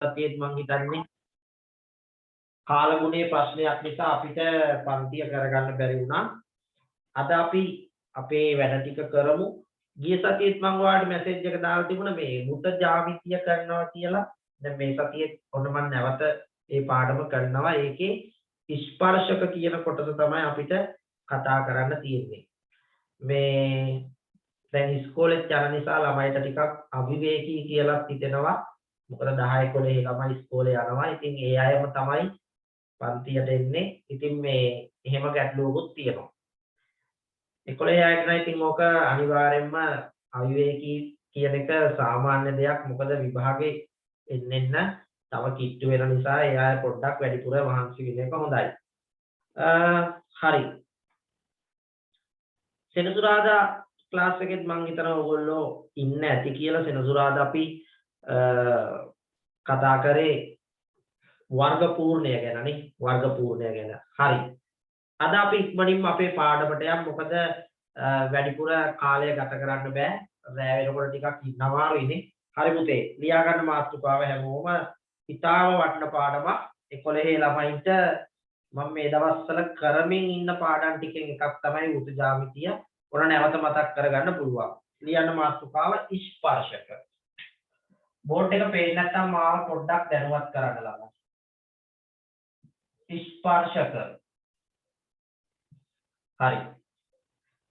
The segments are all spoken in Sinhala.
සතියේත් මං හිතන්නේ කාලගුණයේ ප්‍රශ්නයක් නිසා අපිට පන්තිය කරගන්න බැරි වුණා. අද අපි අපේ වැඩ ටික කරමු. ගිය සතියේත් මං ඔයාලට මැසේජ් එක දාලා තිබුණා මේ මුත ජ්‍යාමිතිය කරනවා කියලා. දැන් මේ සතියේ ඔන්න මම නැවත මේ පාඩම කරනවා. ඒකේ ස්පර්ශක කියන කොටස තමයි අපිට කතා කරන්න තියෙන්නේ. මේ දැන් ඉස්කෝලේ යන නිසා ළමයිට ටිකක් අවිවේකී කියලා හිතෙනවා. මොකද 10 11 ළමයි ඉස්කෝලේ යනවා. ඉතින් ඒ අයම තමයි පන්තියට එන්නේ. ඉතින් මේ එහෙම ගැටලුවකුත් තියෙනවා. 11 අයට නම් ඉතින් ඕක අනිවාර්යෙන්ම අවිවේකී කියන එක සාමාන්‍ය දෙයක්. මොකද විභාගේ එන්න තව කිට්ටු වෙන නිසා ඒ අය පොඩ්ඩක් වැඩිපුර මහන්සි වෙන එක හොඳයි. හරි. සෙනසුරාදා ක්ලාස් එකෙත් මම හිතනවා ඔයගොල්ලෝ ඉන්න ඇති කියලා. සෙනසුරාදා අපි කතා කරේ වර්ග පූර්ණය ගැන නේ. වර්ග පූර්ණය ගැන. හරි. අද අපි ඉක්මනින්ම අපේ පාඩමට යමු. මොකද වැඩිපුර කාලය ගත කරන්න බෑ. රෑ වෙනකොට ටිකක් ඉන්න අමාරුයිනේ. හරි පුතේ. ලියා ගන්න මාතෘකාව හැමෝම ඉතාම වටින පාඩමක්. 11 ළමයින්ට මම මේ දවස්වල කරමින් ඉන්න පාඩම් ටිකෙන් එකක් තමයි වෘත්ත ජ්‍යාමිතිය. ඔන්න නැවත මතක් කරගන්න පුළුවන්. ලියන්න මාතෘකාව ස්පර්ශක. බෝඩ් එක පේන්නේ නැත්නම් මාව පොඩ්ඩක් දැනුවත් කරන්න ළමයි. ස්පර්ශක. හරි.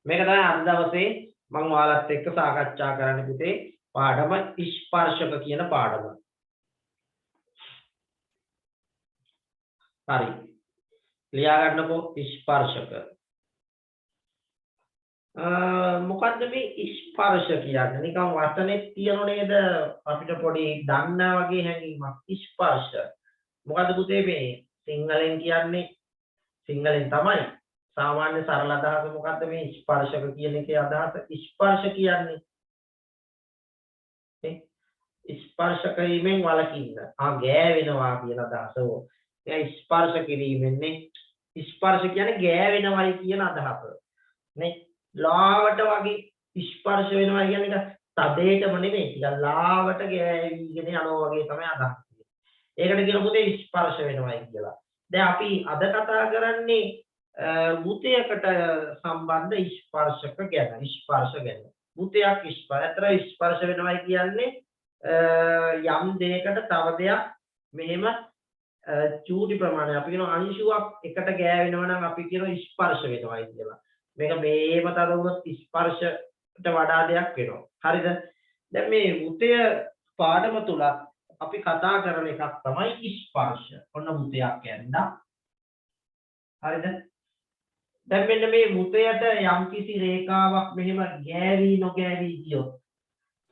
මේක තමයි අද දවසේ මම ඔයාලත් එක්ක සාකච්ඡා කරන්න පුතේ පාඩම ස්පර්ශක කියන පාඩම. හරි. ලියා ගන්නකෝ ස්පර්ශක. මොකද්ද මේ ස්පර්ශ කියන්නේ? නිකන් වචනේ තියන නේද අපිට පොඩි දන්නා වගේ හැඟීමක්. ස්පර්ශ. මොකද්ද පුතේ මේ සිංහලෙන් කියන්නේ? සිංහලෙන් තමයි. සාමාන්‍ය සරල අදහස මොකද්ද මේ ස්පර්ශක කියන එකේ අදහස? ස්පර්ශ කියන්නේ ස්පර්ශ කිරීමෙන් වළකින්න. ගෑවෙනවා කියන අදහස. ඒ ස්පර්ශ කිරීමෙන්නේ ස්පර්ශ කියන්නේ ගෑවෙනවයි කියන අදහස. නේ? ලාවට වගේ ස්පර්ශ වෙනවා කියන්නේ තදේටම නෙමෙයි. ටිකක් ලාවට ගෑවිගෙන යනවා වගේ තමයි අදහස්. ඒකට කියන පුතේ ස්පර්ශ වෙනවයි කියලා. දැන් අපි අද කතා කරන්නේ භූතයකට සම්බන්ධ ස්පර්ශක ගැන. ස්පර්ශ ගැන. භූතයක් ස්පර්ශ වෙනවයි කියන්නේ යම් දෙයකට තව දෙයක් මෙහෙම චූටි ප්‍රමාණයක් අපි කියන අංශුවක් එකට ගෑවෙනවා නම් අපි කියන ස්පර්ශ වෙනවයි කියලා. මේක මේම තද වුණොත් ස්පර්ශයට වඩා දෙයක් වෙනවා. හරිද? දැන් මේ වෘතය පාඩම තුල අපි කතා කරන එකක් තමයි ස්පර්ශ. ඔන්න වෘතයක් කියන්නේ. හරිද? දැන් මෙන්න මේ වෘතයට යම්කිසි රේඛාවක් මෙහෙම ගෑවි නොගෑවි ගියොත්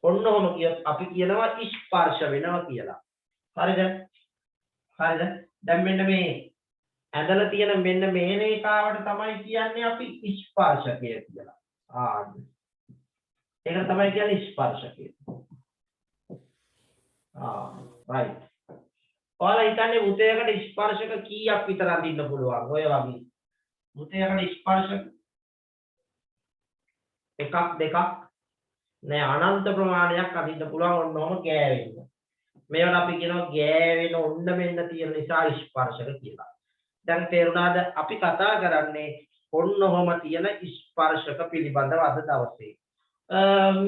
ඔන්න ඔහොම කියොත් අපි කියනවා ස්පර්ශ වෙනවා කියලා. හරිද? හරිද? දැන් මෙන්න මේ ඇදලා තියෙන මෙන්න මේ රේඛාවට තමයි කියන්නේ අපි ස්පර්ශකය කියලා. ඒක තමයි කියන්නේ ස්පර්ශකය. right. ඔයාලා හිතන්නේ වෘතයකට ස්පර්ශක කීයක් විතර අඳින්න පුළුවන්? ඔය වගේ. වෘතයකට ස්පර්ශක එකක් දෙකක් නෑ අනන්ත ප්‍රමාණයක් අඳින්න පුළුවන්. ඔන්නෝම ගෑවෙන්න. මේවට අපි කියනවා ගෑවෙන ඔන්න මෙන්න තියෙන නිසා ස්පර්ශක කියලා. දැන් තේරුණාද? අපි කතා කරන්නේ ඔන්නෝම තියෙන ස්පර්ශක පිළිබඳව අද දවසේ.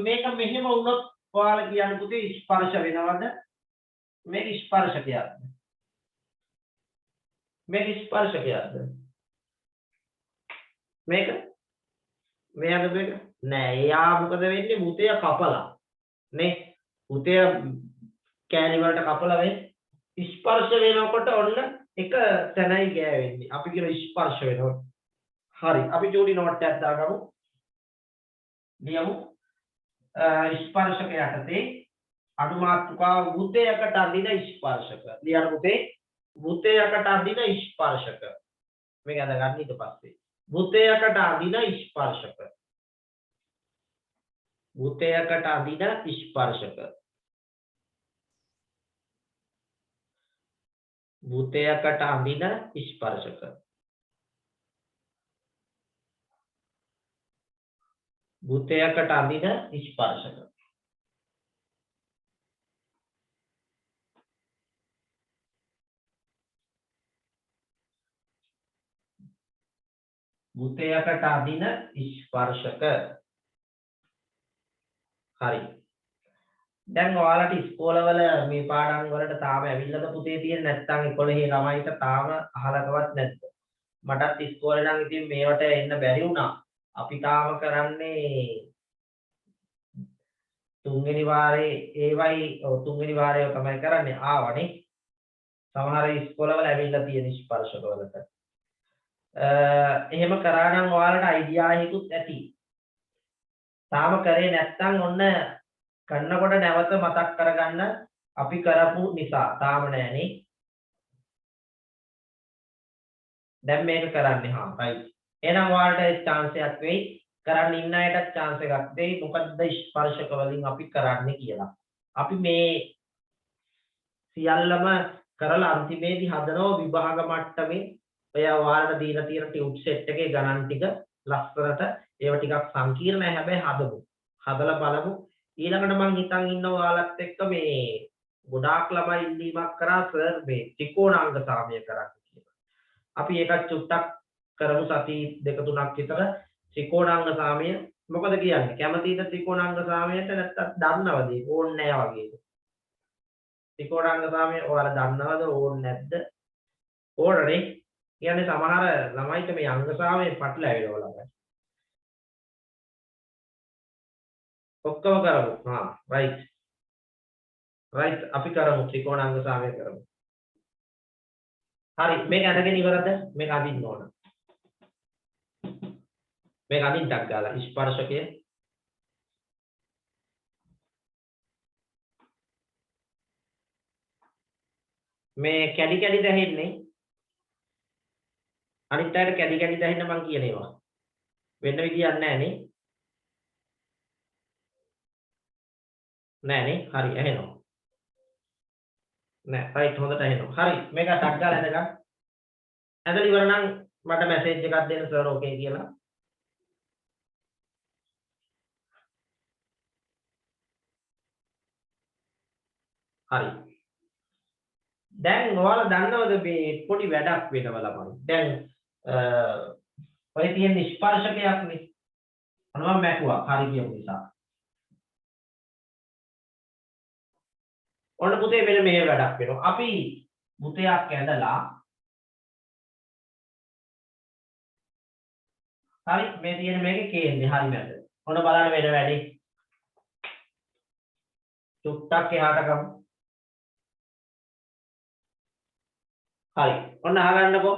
මේක මෙහෙම වුණොත් ඔයාලා කියන්න පුතේ ස්පර්ශ වෙනවද? මේක ස්පර්ශකයක්ද? මේක ස්පර්ශකයක්ද? මේක මෙයාද මේක? නෑ. එයා මොකද වෙන්නේ? මුතය කපලා. නේ? මුතය කෑලි වලට කපලා වෙන්නේ ස්පර්ශ වෙනකොට ඔන්න එක තැනයි ගෑවෙන්නේ. අපි කියන ස්පර්ශ වෙනවා. හරි. අපි ජෝඩි නෝට් එකක් දාගමු. ලියමු. ස්පර්ශක යටතේ අඩු මාතෘකාව වෘතයකට අඳින ස්පර්ශක. ලියන්න පුතේ. වෘතයකට අඳින ස්පර්ශක. මේක අද ගන්න ඊට පස්සේ. වෘතයකට අඳින ස්පර්ශක. වෘතයකට අඳින ස්පර්ශක. වෘතයකට අඳින ස්පර්ශක. වෘතයකට අඳින ස්පර්ශක. බුතයකට අදින ස්පර්ශක. හරි. දැන් ඔයාලට ඉස්කෝලවල මේ පාඩම් වලට තාම ඇවිල්ලාද පුතේ තියෙන්නේ නැත්නම් 11 ළමයිට තාම අහලකවත් නැද්ද? මටත් ඉස්කෝලේ නම් ඉතින් මේවට එන්න බැරි වුණා. අපි තාම කරන්නේ තුන්වෙනි වාරේ ඒවයි තුන්වෙනි වාරේ තමයි කරන්නේ ආවනේ. සමහර ඉස්කෝලවල ඇවිල්ලා තියෙන ස්පර්ශකවලට. එහෙම කරා නම් ඔයාලට අයිඩියා එකකුත් ඇති. තාම කරේ නැත්නම් ඔන්න කරනකොට නැවත මතක් කරගන්න අපි කරපු නිසා තාම නෑනේ. දැන් මේක කරන්නේ හා රයිට්. එහෙනම් ඔයාලට chance එකක් වෙයි. කරන්න ඉන්න අයටත් chance එකක් දෙයි. මොකද්ද ස්පර්ශක වලින් අපි කරන්නේ කියලා. අපි මේ සියල්ලම කරලා අන්තිමේදී හදනවා විභාග මට්ටමේ ඔය ඔයාලට දීලා තියෙන ටියුබ් සෙට් එකේ ගණන් ටික ලස්සනට ඒව ටිකක් සංකීර්ණයි හැබැයි හදමු. හදලා බලමු. ඊළඟට මම හිතන් ඉන්නවා ඔයාලත් එක්ක මේ ගොඩාක් ළමයි ඉල්ලීමක් කරා සර් මේ ත්‍රිකෝණාංග සාමය කරන්න කියලා. අපි ඒකත් චුට්ටක් කරමු සති දෙක තුනක් විතර ත්‍රිකෝණාංග සාමය මොකද කියන්නේ? කැමතිද ත්‍රිකෝණාංග සාමයට නැත්නම් දන්නවද? ඕන්නේ නැහැ වගේ. ත්‍රිකෝණාංග සාමය ඔයාලා දන්නවද ඕන්නේ නැද්ද? ඕනනේ. කියන්නේ සමහර ළමයිට මේ අංග සාමය පටලැවිලා ළමයි. ඔක්කොම කරමු. හා රයිට්. රයිට් අපි කරමු ත්‍රිකෝණාංග සාමය කරමු. හරි මේක අඳගෙන ඉවරද? මේක අඳින්න ඕන. මේක අඳින්න ටක් ගාලා ස්පර්ශකය මේ කැඩි කැඩි දැහෙන්නේ අනිත් අයට කැඩි කැඩි දැහෙන්න මං කියන ඒවා. වෙන්න විදියක් නැහැ නේ. නෑනේ. හරි ඇහෙනවා. නෑ රයිට් හොඳට ඇහෙනවා. හරි මේක ටක් ගාලා ඇඳගන්න. ඇඳලා ඉවර නම් මට මැසේජ් එකක් දෙන්න සර් ඕකේ කියලා. හරි. දැන් ඔයාලා දන්නවද මේ පොඩි වැඩක් වෙනවා ළමයි. දැන් ඔය තියෙන ස්පර්ශකයක් නේ. අනවම මැකුවා. හරි කියමු නිසා. ඔන්න පුතේ මෙන්න මේ වැඩක් වෙනවා. අපි මුතයක් ඇඳලා හරි මේ තියෙන මේකේ කේන්ද්‍රය හරි මැද. ඔන්න බලන්න වෙන වැඩේ. චුට්ටක් එහාට ගමු. හරි. ඔන්න අහගන්නකෝ.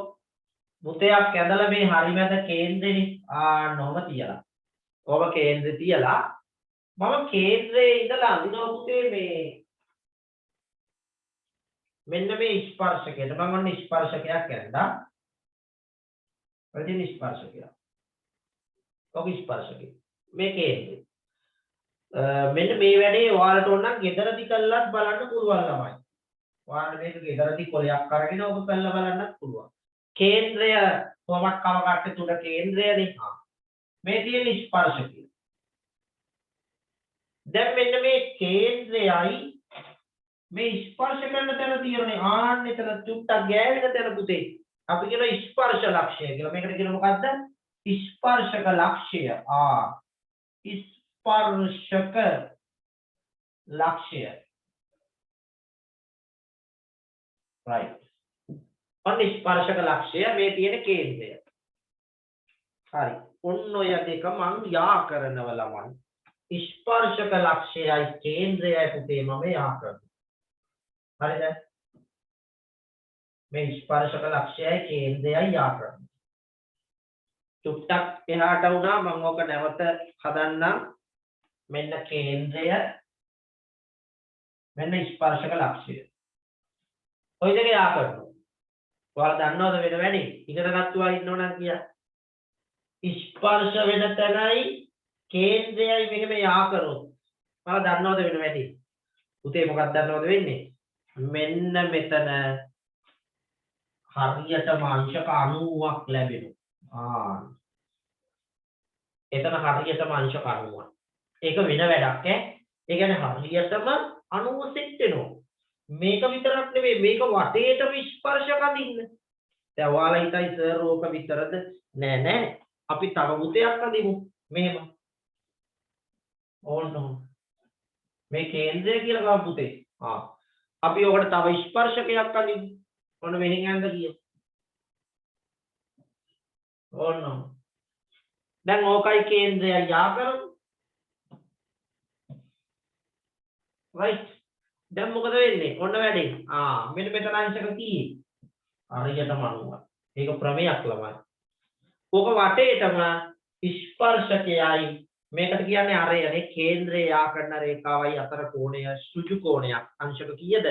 මුතයක් ඇඳලා මේ හරි මැද කේන්ද්‍රෙනේ නොම තියලා. ඔබ කේන්ද්‍රය තියලා මම කේන්ද්‍රයේ ඉඳලා අඳිනවා පුතේ මේ මෙන්න මේ ස්පර්ශකයට මම ඔන්න ස්පර්ශකයක් ඇඳලා ප්‍රතින ස්පර්ශකය. ඔක ස්පර්ශකය. මේ කේන්ද්‍රය. මෙන්න මේ වැඩේ ඔයාලට ඕන නම් ගෙදරදී කළත් බලන්න පුළුවන් ළමයි. ඔයාලට මේක ගෙදරදී කොලයක් අරගෙන ඔබ කළා බලන්නත් පුළුවන්. කේන්ද්‍රය කොමක් කම කට්ට තුන කේන්ද්‍රයනේ. මේ තියෙන ස්පර්ශකය. දැන් මෙන්න මේ කේන්ද්‍රයයි මේ ස්පර්ශ කරන තැන තියෙන්නේ ආන්න එතන චුට්ටක් ගෑවෙන තැන පුතේ. අපි කියන ස්පර්ශ ලක්ෂය කියලා. මේකට කියන මොකද්ද? ස්පර්ශක ලක්ෂය. ස්පර්ශක ලක්ෂය. right. ඔන්න ස්පර්ශක ලක්ෂය මේ තියෙන කේන්ද්‍රය. හරි. ඔන්න ඔය දෙක මං යා කරනව ළමයි. ස්පර්ශක ලක්ෂයයි කේන්ද්‍රයයි පුතේ මම යා කරනවා. හරිද? මේ ස්පර්ශක ලක්ෂයයි කේන්ද්‍රයයි යා කරනවා. චුට්ටක් එහාට වුණා මම ඔක නැවත හදන්නම්. මෙන්න කේන්ද්‍රය මෙන්න ස්පර්ශක ලක්ෂය. ඔය දෙක යා කරනවා. ඔයාලා දන්නවද වෙන වැඩි? ඉගෙන ගත්තා ඉන්නව නම් කියා. ස්පර්ශ වෙන තැනයි කේන්ද්‍රයයි මෙහෙම යා කරොත්. ඔයාලා දන්නවද වෙන වැඩි? පුතේ මොකක්ද දන්නවද වෙන්නේ? මෙන්න මෙතන හරියටම අංශක 90ක් ලැබෙනවා. එතන හරියටම අංශක 90ක්. ඒක වෙන වැඩක් ඈ. ඒ කියන්නේ හරියටම 90 සෙට් වෙනවා. මේක විතරක් නෙවෙයි මේක වටේටම ස්පර්ශක අදින්න. දැන් ඔයාලා හිතයි සර් ඕක විතරද? නෑ නෑ. අපි තව භූතයක් අඳිමු. මෙහෙම. ඕන්න. මේ කේන්ද්‍රය කියලා ගමු පුතේ. අපි ඔකට තව ස්පර්ශකයක් අඳිමු. ඔන්න මෙහෙන් යන්න කියමු. ඕන්න. දැන් ඕකයි කේන්ද්‍රය යා කරමු. right. දැන් මොකද වෙන්නේ? ඔන්න වැඩේ. මෙන්න මෙතන අංශක කීයේ? හරියටම 90. ඒක ප්‍රමේයක් ළමයි. ඕක වටේටම ස්පර්ශකයයි මේකට කියන්නේ අරයනේ කේන්ද්‍රයේ යා කරන රේඛාවයි අතර කෝණය සුජු කෝණයක්. අංශක කීයද?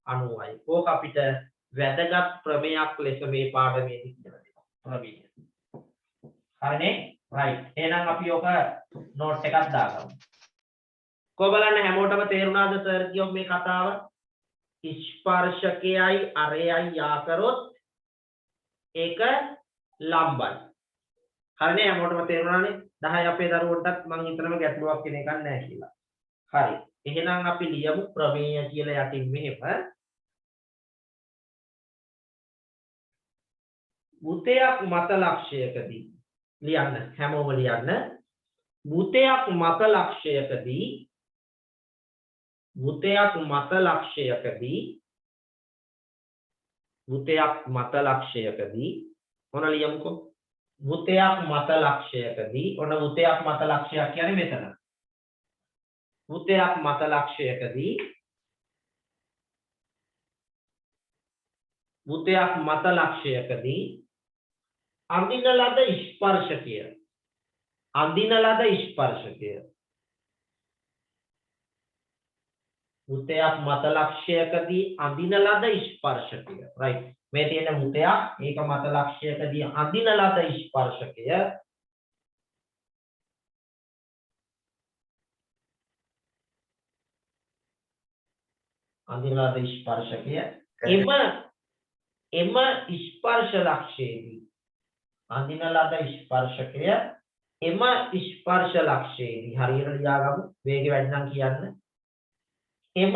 90යි. ඕක අපිට වැදගත් ප්‍රමේයක් ලෙස මේ පාඩමේදී කියලා දෙනවා. ප්‍රමේය. හරිනේ? right. එහෙනම් අපි ඕක නෝට් එකක් දාගමු. කො බලන්න හැමෝටම තේරුණාද සර් කියෝ මේ කතාව? ස්පර්ශකයයි අරයයි යා කරොත් ඒක ලම්බයි. හරිනේ හැමෝටම තේරුණානේ? 10 අපේ දරුවන්ටත් මම හිතනවා ගැටලුවක් වෙන එකක් නැහැ කියලා. හරි. එහෙනම් අපි ලියමු ප්‍රමේය කියලා යටින් මෙහෙම. භූතයක් මත ලක්ෂයකදී ලියන්න හැමෝම ලියන්න. භූතයක් මත ලක්ෂයකදී මොන ලියමුකෝ? භූතයක් මත ලක්ෂයකදී ඔන්න භූතයක් මත ලක්ෂයක් කියන්නේ මෙතන. භූතයක් මත ලක්ෂයකදී අඳින ලද ස්පර්ශකය භූතයක් මත ලක්ෂයකදී අඳින ලද ස්පර්ශකය right. මේ තියෙන භූතයක් ඒක මත ලක්ෂයකදී අඳින ලද ස්පර්ශකය එම ස්පර්ශ ලක්ෂයේදී හරියට ලියාගමු. වේගය වැඩි නම් කියන්න. එම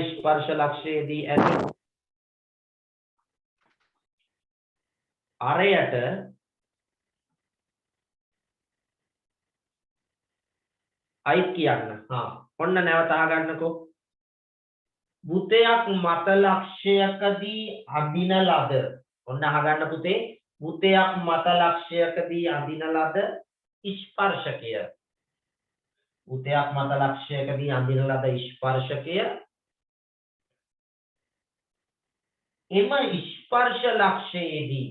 ස්පර්ශ ලක්ෂයේදී ඇඳි අරයට අයිත් කියන්න. ඔන්න නැවත අහගන්නකෝ. භූතයක් මත ලක්ෂයකදී අඳින ලද ඔන්න අහගන්න පුතේ. භූතයක් මත ලක්ෂයකදී අඳින ලද ස්පර්ශකය. එම ස්පර්ශ ලක්ෂයේදී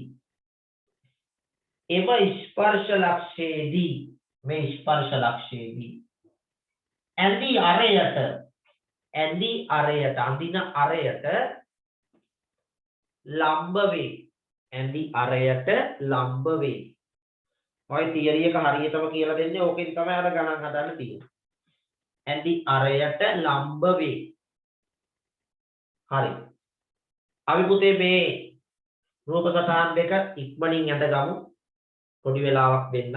ඇඳි අරයට අඳින අරයට ලම්බ වේ. ඔය තියරි එක හරියටම කියලා දෙන්නේ ඕකෙන් තමයි අර ගණන් හදන්න තියෙන්නේ. ඇඳි අරයට ලම්බ වේ. හරි. අපි පුතේ මේ රූප සටහන් දෙක ඉක්මනින් ඇඳගමු. පොඩි වෙලාවක් දෙන්න.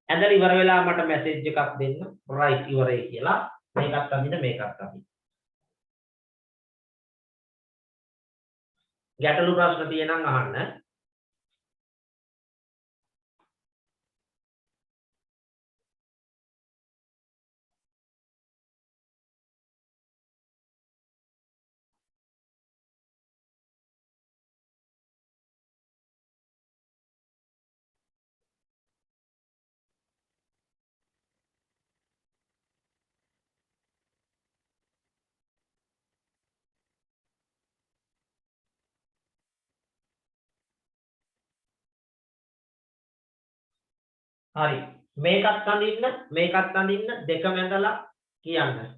ඇඳලා ඉවර වෙලා මට මැසේජ් එකක් දෙන්න. right ඉවරයි කියලා. මේකත් අඳින්න මේකත් අඳින්න. ගැටලු ප්‍රශ්න තියෙනම් අහන්න. හරි. මේකත් අඳින්න දෙකම ඇඳලා කියන්න.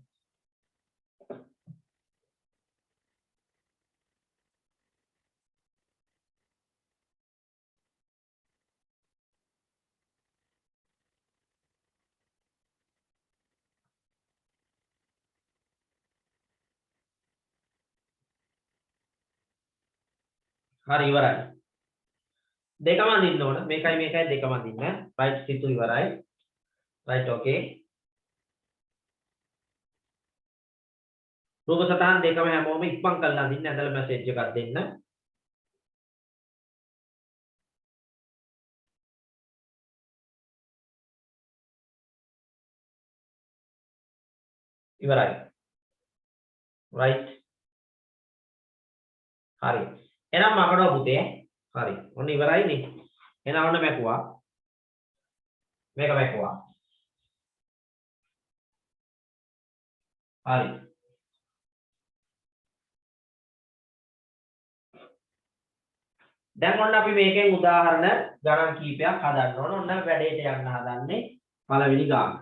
හරි ඉවරයි. දෙකම අඳින්න ඕන. මේකයි දෙකම අඳින්න. right සිතු ඉවරයි. right okay රූප සටහන් දෙකම හැමෝම ඉක්මන් කරලා අඳින්න ඇඳලා මැසේජ් එකක් දෙන්න ඉවරයි right හරි එහෙනම් මකනවා පුතේ හරි ඔන්න ඉවරයිනේ එහෙනම් ඔන්න මැකුවා මේක මැකුවා හරි දැන් ඔන්න අපි මේකෙන් උදාහරණ ගණන් කීපයක් හදන්න ඕන. ඔන්න වැඩේට යන්න හදන්නේ පළවෙනි ගාන.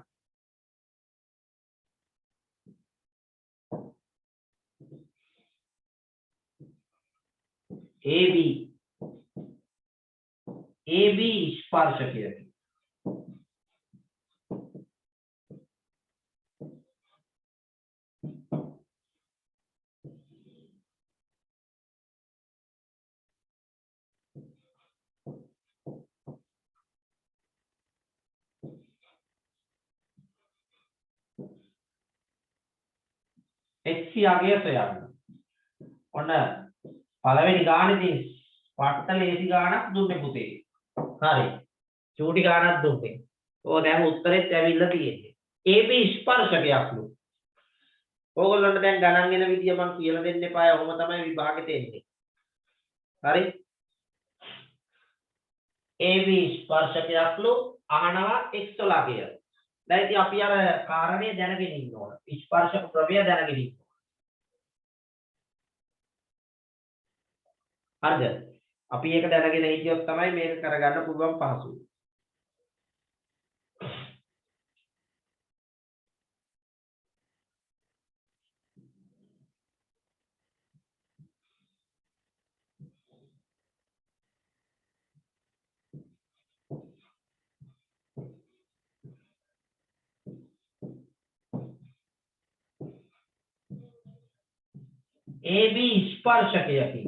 AB ස්පර්ශකයකි. HCගේ සොයන්න. ඔන්න පළවෙනි ගානේදී පට්ට ලේසි ගානක් දුන්නේ පුතේ. හරි. චූටි ගානක් දුන්නේ. ඕක දැන් උත්තරෙත් ඇවිල්ලා තියෙන්නේ. AB ස්පර්ශකයක්ලු. ඕගොල්ලන්ට දැන් ගණන් එන විදිය මම කියලා දෙන්න එපා. ඔහොම තමයි විභාගෙට එන්නේ. හරි. AB ස්පර්ශකයක්ලු අහනවා x ලගය. දැන් ඉතින් අපි අර කාරණේ දැනගෙන ඉන්න ඕන. ස්පර්ශක ප්‍රමේය දැනගෙන ඉන්න. හරිද? අපි ඒක දැනගෙන හිටියොත් තමයි මේක කරගන්න පුළුවන් පහසු. AB ස්පර්ශකයකි.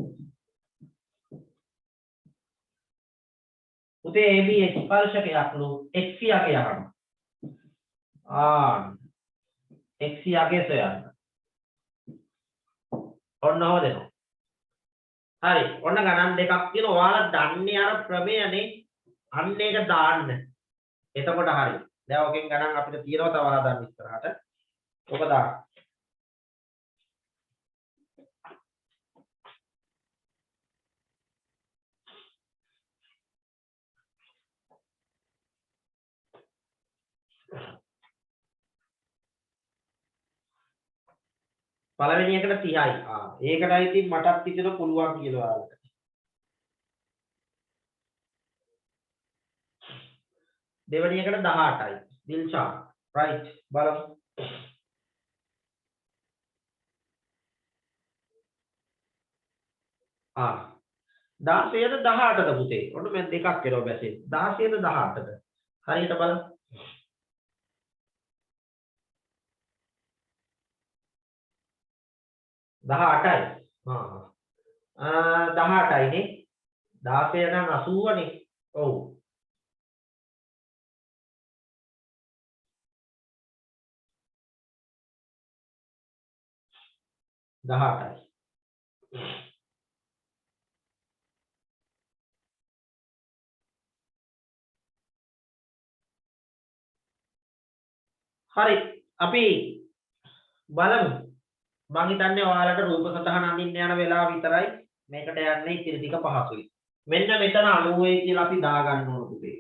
උතේ AB ස්පර්ශකයක්ලු x යගේ යහන. x යගේ සොයන්න. ඔන්න හොදෙනවා. හරි. ඔන්න ගණන් දෙකක් තියෙනවා. ඔයාලා දන්නේ අර ප්‍රමේයනේ. අන්න ඒක දාන්න. එතකොට හරි. දැන් ඔකෙන් ගණන් අපිට තියෙනවා තව හදන්න ඉස්සරහට. ඔක දාන්න. පළවෙනි එකට 30යි. ඒකටයි ඉතින් මටත් හිතෙන පුළුවන් කියලා ඔයාලට. දෙවෙනි එකට 18යි. දිල්ෂාන්. right. බලමු. ආ 16ද 18ද පුතේ. ඔන්න මම දෙකක් කරව බැසේ. 16ද 18ද. හරියට බලන්න. 18යි. 18යිනේ. 16 නම් 80නේ. ඔව්. දහටයි. හරි අපි බලමු. මම හිතන්නේ ඔයාලට රූප සටහන අඳින්න යන වෙලාව විතරයි මේකට යන්නේ ඉතිරි ටික පහසුයි. මෙන්න මෙතන 90 කියලා අපි දාගන්න ඕන පුතේ.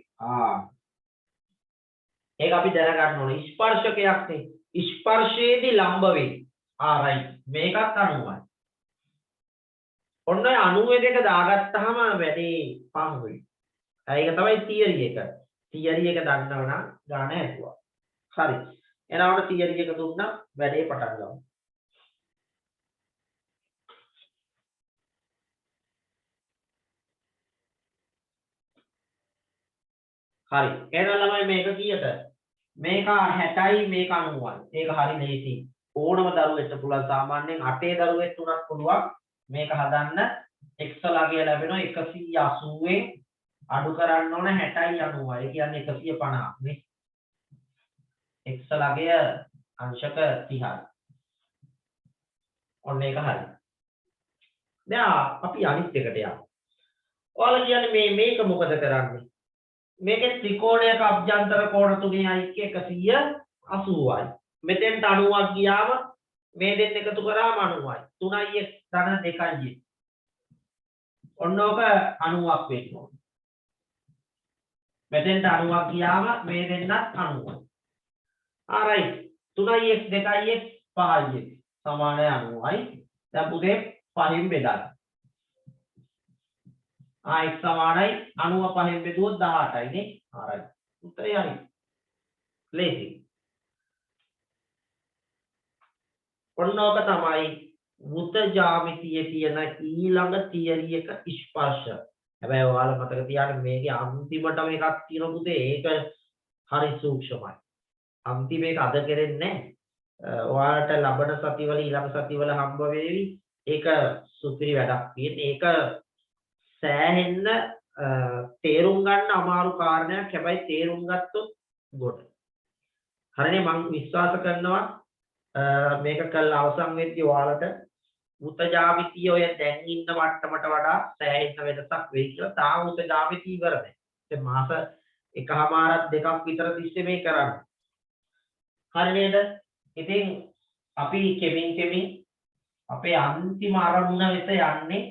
ඒක අපි දැනගන්න ඕනේ. ස්පර්ශකයක් නේ. ස්පර්ශයේදී ලම්බ වේ. right. මේකත් 90යි. ඔන්න 90 දෙක දාගත්තාම වැඩේ පහුයි. ඒක තමයි තියරි එක. තියරි එක දන්නව නම් ගාන ඇතුවා. හරි. එනකොට තියරි එක දුන්නා වැඩේ පටන් ගමු. හරි. එහෙනම් ළමයි මේක කීයද? මේක 60යි මේක 90යි. ඒක හරි ලේසි. ඕනම දරුවෙක්ට පුළුවන් සාමාන්‍යයෙන් 8 දරුවෙක් උනත් පුළුවන් මේක හදන්න x ලගය ලැබෙනවා 180 අඩු කරන්න ඕන 60යි 90යි. ඒ කියන්නේ 150 නේ. x ලගය අංශක 30යි. ඔන්න ඒක හරි. දැන් අපි අනිත් එකට යමු. ඔයාලා කියන්නේ මේක මොකද කරන්නේ? මේකේ ත්‍රිකෝණයක අභ්‍යන්තර කෝණ තුනේ අයික්ක 180යි. මෙතෙන්ට 90ක් ගියාම මේ දෙන්න එකතු කරාම 90යි. 3යි x ධන 2යි. ඔන්න ඕක 90ක් වෙන්න ඕනේ. මෙතෙන්ට 90ක් ගියාම මේ දෙන්නත් 90යි. alright 3x 2x 5x සමානයි 90යි. දැන් පුතේ 5න් බෙදන්න. x සමානයි 90 5න් බෙදුවොත් 18යි නේ. alright උත්තරය හරි. ලේසි. ඔන්න ඕක තමයි වෘත ජ්‍යාමිතියේ තියෙන ඊළඟ තියරි එක ස්පර්ශ. හැබැයි ඔයාලා මතක තියාගන්න මේකේ අන්තිමටම එකක් තියෙනවා පුතේ. ඒක හරි සූක්ෂමයි. අන්තිම එක අද කරෙන්නේ නැහැ. ඔයාලට ලබන සතිවල ඊළඟ සතිවල හම්බ වෙවි. ඒක සුපිරි වැඩක් තියෙන. ඒක සෑහෙන්න තේරුම් ගන්න අමාරු කාරණයක්. හැබැයි තේරුම් ගත්තොත් ගොඩ. හරිනේ මම විශ්වාස කරනවා මේක කළා අවසන් වෙද්දී ඔයාලට වෘත ජ්‍යාමිතිය ඔය දැන් ඉන්න මට්ටමට වඩා සෑහෙන්න වෙනසක් වෙයි කියලා. තාම වෘත ජ්‍යාමිතිය ඉවර නැහැ. ඒ මාස එකමාරක් දෙකක් විතර තිස්සේ මේ කරන්නේ. හරි නේද? ඉතින් අපි කෙමින් අපේ අන්තිම අරමුණ වෙත යන්නේ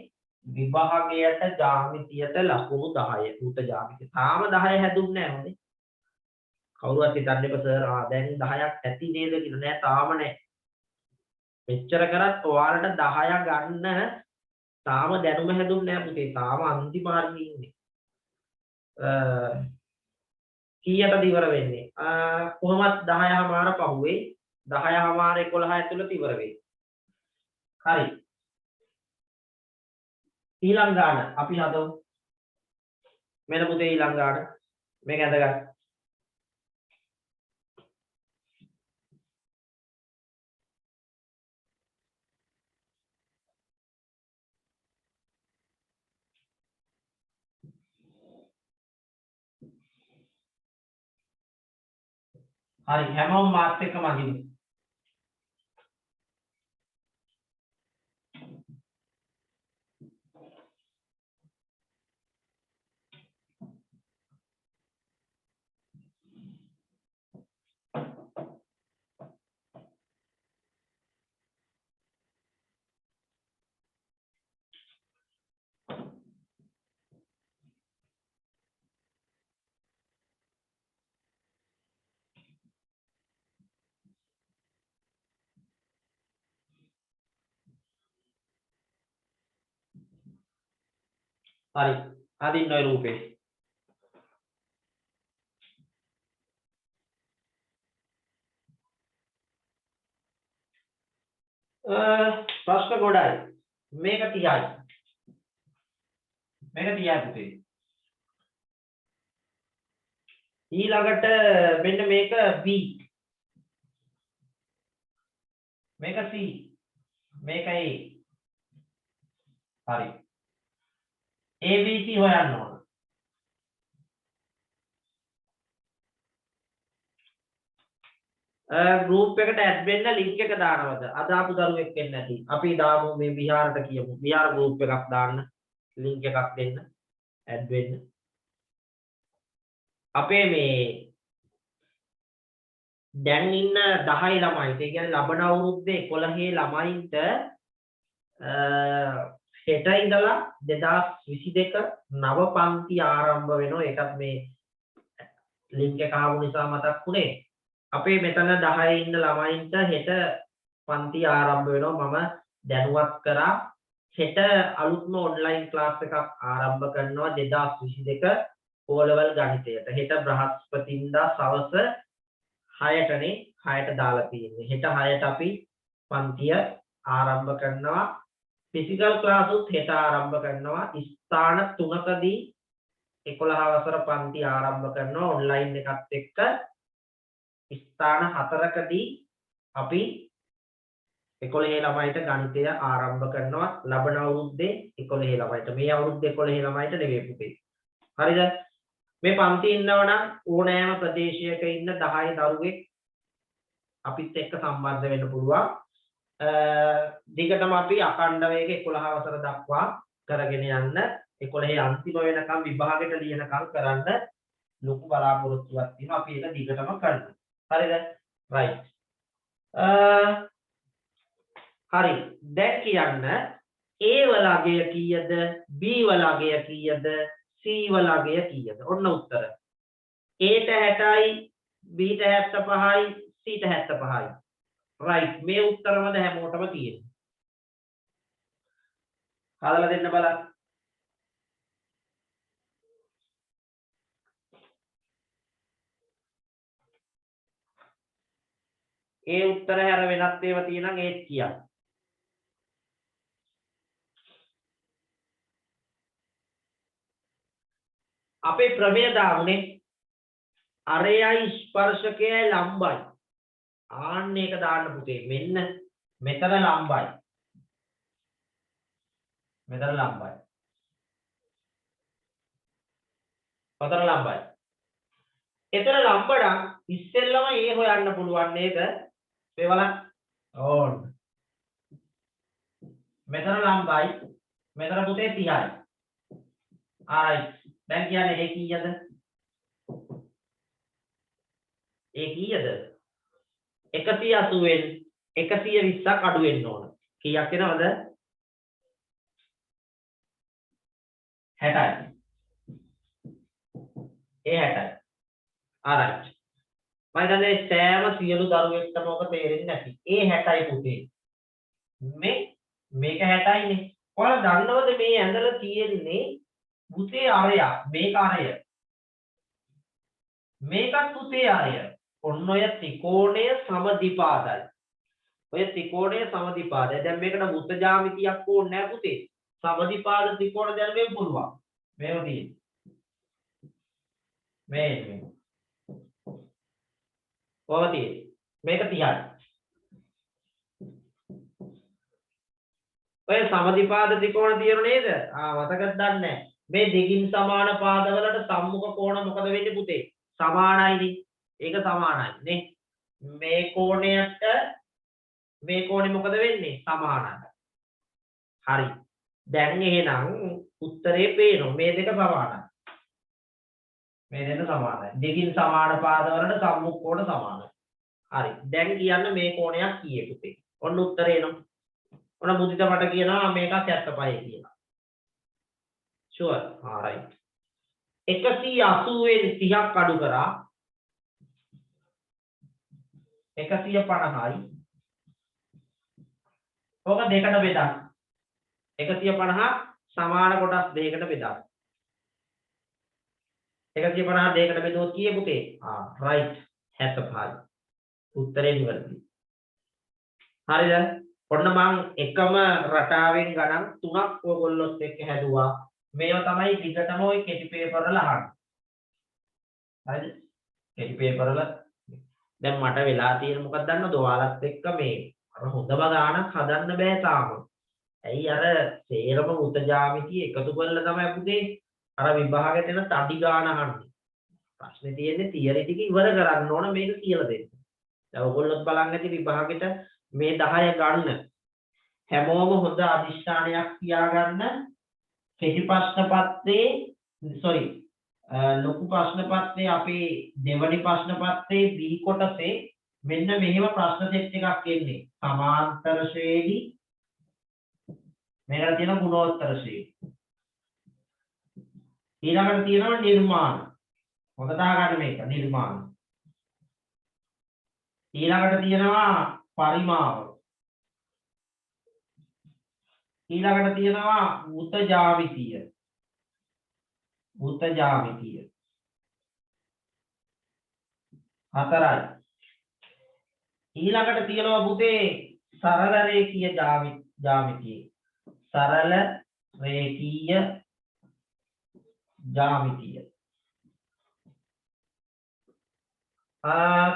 විභාගයට ජ්‍යාමිතියට ලකුණු 10. වෘත ජ්‍යාමිතිය. තාම 10 හැදුන්නේ නැහැ හොඳේ. කවුරුවත් හිතන්නේ බෑ සර් දැන් 10ක් ඇති නේද කියලා. නෑ තාම නෑ. මෙච්චර කරත් ඔයාලට 10 ගන්න තාම දැනුම හැදුන්නේ නෑ පුතේ. තාම අන්තිම හරියේ ඉන්නේ. කීයටද ඉවර වෙන්නේ? කොහොමත් 10:00මාර පහුවේ 10:00මාර 11 ඇතුළත ඉවර වෙයි. හරි. ඊළඟ ගාන අපි හදමු. මෙන්න පුතේ ඊළඟ ගාන. මේක ඇඳගන්න. හරි හැමෝම මාත් එක්කම අදින්න. හරි අදින්න ඔය රූපේ. ප්‍රශ්න ගොඩයි. මේක 30යි. මේක 30යි පුතේ. ඊළඟට මෙන්න මේක B. මේක C. මේක A. හරි. ABC හොයන්න ඕන. ගෲප් එකට ඇඩ් වෙන්න ලින්ක් එක දානවද? අද ආපු දරුවෙක් වෙන්න ඇති. අපි දාමු මේ විහාරට කියමු. විහාර ගෲප් එකක් දාන්න. ලින්ක් එකක් දෙන්න. ඇඩ් වෙන්න. අපේ මේ දැන් ඉන්න 10 ළමයිට, ඒ කියන්නේ ලබන අවුරුද්දේ 11 ළමයින්ට හෙට ඉඳලා 2022 නව පන්ති ආරම්භ වෙනවා. ඒකත් මේ ලින්ක් එක ආපු නිසා මතක් වුණේ. අපේ මෙතන 10 ඉන්න ළමයින්ට හෙට පන්ති ආරම්භ වෙනවා. මම දැනුවත් කරා හෙට අලුත්ම ඔන්ලයින් ක්ලාස් එකක් ආරම්භ කරනවා 2022 O level ගණිතයට. හෙට බ්‍රහස්පතින්දා සවස 6ටනේ 6ට දාලා තියෙන්නේ. හෙට 6ට අපි පන්තිය ආරම්භ කරනවා. ෆිසිකල් ක්ලාස් උත් හෙට ආරම්භ කරනවා. ස්ථාන 3කදී 11 වසර පන්ති ආරම්භ කරනවා ඔන්ලයින් එකත් එක්ක. ස්ථාන 4කදී අපි 11 ළමයිට ගණිතය ආරම්භ කරනවා. ලබන අවුරුද්දේ 11 ළමයිට. මේ අවුරුද්දේ 11 ළමයිට නෙවෙයි පුතේ. හරිද? මේ පන්ති ඉන්නවනම් ඕනෑම ප්‍රදේශයක ඉන්න 10 දරුවෙක් අපිත් එක්ක සම්බන්ධ වෙන්න පුළුවන්. දිගටම අපි අඛණ්ඩ වේග 11 වසර දක්වා කරගෙන යන්න 11 අන්තිම වෙනකම් විභාගෙට ලියනකම් කරන්න ලොකු බලාපොරොත්තුවක් තියෙනවා. අපි ඒක දිගටම කරනවා. හරිද? right. හරි. දැන් කියන්න A වල අගය කීයද? B වල අගය කීයද? C වල අගය කීයද? ඔන්න උත්තර. A ට 60යි, B ට 75යි, C ට 75යි. right. මේ උත්තරමද හැමෝටම තියෙන්නේ. හදලා දෙන්න බලන්න. ඒ උත්තර හැර වෙනත් ඒවා තියෙනම් ඒත් කියන්න. අපේ ප්‍රමේය දාන්නේ අරයයි ස්පර්ශකයයි ලම්බයි. ආන්න ඒක දාන්න පුතේ. මෙන්න මෙතන ලම්බයි. මෙතන ලම්බයි. ඔතන ලම්බයි. එතන ලම්බඩක් ඉස්සෙල්ලම ඒ හොයන්න පුළුවන් නේද? මේ බලන්න. ඕන්. මෙතන ලම්බයි. මෙතන පුතේ 30යි. alright. දැන් කියන්නේ ඒ කීයද? ඒ කීයද? 180 වෙන් 120ක් අඩු වෙන්න ඕන. කීයක් එනවද? 60යි. ඒ 60යි. alright. මම දන්නේ සෑම සියලු දරුවෙක්ටම ඔක තේරෙන්නේ නැති. ඒ 60යි පුතේ. මේක 60යිනේ. ඔයාලා දන්නවද මේ ඇඳලා තියෙන්නේ පුතේ අරය. මේක අරය. මේකත් පුතේ අරය. ඔන්න ඔය ත්‍රිකෝණය සමදිපාදයි. ඔය ත්‍රිකෝණය සමදිපාදයි. දැන් මේකට වෘත්ත ජ්‍යාමිතියක් ඕනේ නැහැ පුතේ. සමදිපාද ත්‍රිකෝණ දැල්වෙන්න පුළුවන්. මේව තියෙන්නේ. මේ. ඔය තියෙන්නේ. මේක 30යි. ඔය සමදිපාද ත්‍රිකෝණ තියෙන නේද? මතකද දන්නේ නැහැ. මේ දෙකින් සමාන පාදවලට සම්මුඛ කෝණ මොකද වෙන්නේ පුතේ? සමානයිනේ. ඒක සමානයි නේ. මේ කෝණයට මේ කෝණය මොකද වෙන්නේ? සමානයි. හරි. දැන් එහෙනම් උත්තරේ පේනවා. මේ දෙක සමානයි. මේ දෙක සමානයි. දෙකින් සමාන පාදවලට සම්මුඛ කෝණ සමානයි. හරි. දැන් කියන්න මේ කෝණයක් කීයේ පුතේ? ඔන්න උත්තරේ එනවා. ඔන්න මුදිත මට කියනවා මේක 75 කියලා. sure. alright. 180 වෙන් 30ක් අඩු කරා 150යි. ඕක දෙකට බෙදන්න. 150 සමාන කොටස් දෙකකට බෙදන්න. 150 දෙකකට බෙදුවොත් කීයේ පුතේ? right 75යි. උත්තරේ නිවැරදි. හරිද? ඔන්න මම එකම රටාවෙන් ගණන් 3ක් ඔයගොල්ලොත් එක්ක හැදුවා. මේව තමයි දිගටම ওই කෙටි පේපර් වල අහන්නේ. හරිද? කෙටි පේපර් වල දැන් මට වෙලා තියෙන මොකක්ද දන්නවද? ඔයාලත් එක්ක මේ අර හොඳම ගානක් හදන්න බෑ තාම. ඇයි අර සේරම වෘත්ත ජ්‍යාමිතිය එකතු කරලා තමයි පුතේ අර විභාගෙට එන තඩි ගාන අහන්නේ. ප්‍රශ්නේ තියෙන්නේ තියරි ටික ඉවර කරන්න ඕන මේක කියලා දෙන්න. දැන් ඔයගොල්ලොත් බලන්න ඇති විභාගෙට මේ 10 ගන්න. හැමෝම හොඳ අදිෂ්ඨානයක් තියාගන්න. කෙටි ප්‍රශ්න පත්‍රයේ ලොකු ප්‍රශ්න පත්‍රයේ අපේ දෙවනි ප්‍රශ්න පත්‍රයේ B කොටසේ මෙන්න මෙහෙම ප්‍රශ්න සෙට් එකක් එන්නේ. සමාන්තර ශ්‍රේණි මේකට තියෙන ගුණෝත්තර ශ්‍රේණි. ඊළඟට තියෙනවා නිර්මාණ. හොඳට අහගන්න මේක නිර්මාණ. ඊළඟට තියෙනවා පරිමාව. ඊළඟට තියෙනවා වෘත්ත ජ්‍යාමිතිය. වෘත්ත ජ්‍යාමිතිය. 4යි. ඊළඟට තියෙනවා පුතේ සරල රේඛීය ජ්‍යාමිතිය. සරල රේඛීය ජ්‍යාමිතිය.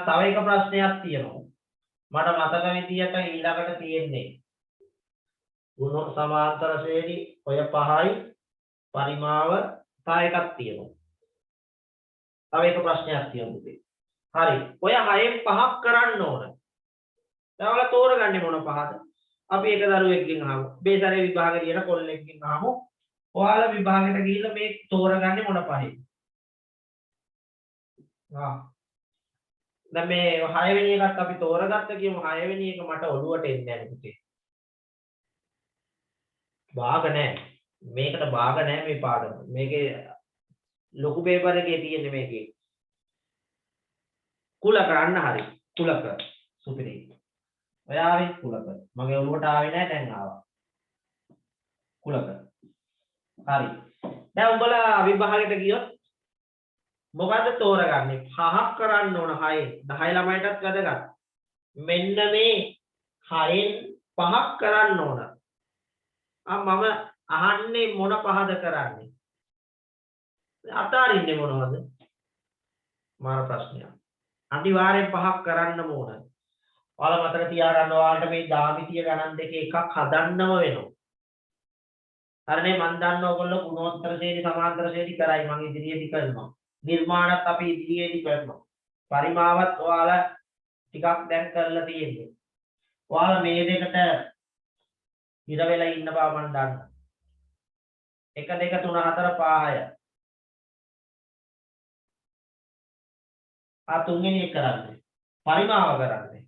තව එක ප්‍රශ්නයක් තියෙනවා. මට මතක විදියට ඊළඟට තියෙන්නේ ගුණ සමාන්තර ශ්‍රේණි ඔය 5යි පරිමාව තව එකක් තියෙනවා. තව එක ප්‍රශ්නයක් තියෙනවා පුතේ. හරි. ඔය 6න් 5ක් කරන්න ඕන. ඔයාලා තෝරගන්නේ මොන පහද? අපි එක දරුවෙක්ගෙන් අහමු. මේ සැරේ විභාගෙ ලියන කොල්ලෙක්ගෙන් අහමු. ඔයාලා විභාගෙට ගිහිල්ලා මේ තෝරගන්නේ මොන පහේ? දැන් මේ 6 වෙනි එකත් අපි තෝරගත්ත කියමු. 6 වෙනි එක මට ඔළුවට එන්නේ නැහැ පුතේ. භාග නැහැ. මේකට භාග නැහැ මේ පාඩම. මේකේ ලොකු පේපර් එකේ තියෙන්නේ මේකේ. කුලක අන්න හරි. කුලක සුපිරි. ඔයාවේ කුලක. මගේ ඔළුවට ආවේ නැහැ දැන් ආවා. කුලක. හරි. දැන් උඹලා විභාගෙට ගියොත් මොකද්ද තෝරගන්නේ? 5ක් කරන්න ඕන 6න්. 10 ළමයිටත් වැදගත්. මෙන්න මේ 6න් 5ක් කරන්න ඕන. මම අහන්නේ මොන පහද කරන්නේ? අතාරින්නේ මොනවද? මාර ප්‍රශ්නයක්. අනිවාර්යෙන් 5ක් කරන්න ඕන. ඔයාලා මතක තියාගන්න ඔයාලට මේ දාමිතිය ගණන් දෙකේ එකක් හදන්නම වෙනවා. හරිනේ මම දන්න ඔයගොල්ලෝ ගුණෝත්තර ශ්‍රේණි සමාන්තර ශ්‍රේණි කරයි මම ඉදිරියේදී කරනවා. නිර්මාණත් අපි ඉදිරියේදී කරනවා. පරිමාවත් ඔයාලා ටිකක් දැන් කරලා තියෙන්නේ. ඔයාලා මේ දෙකට ඉර වෙලා ඉන්න බව මම දන්නවා. 1 2 3 4 5 6 තුන්වෙනි එක කරන්නේ. පරිමාව කරන්නේ.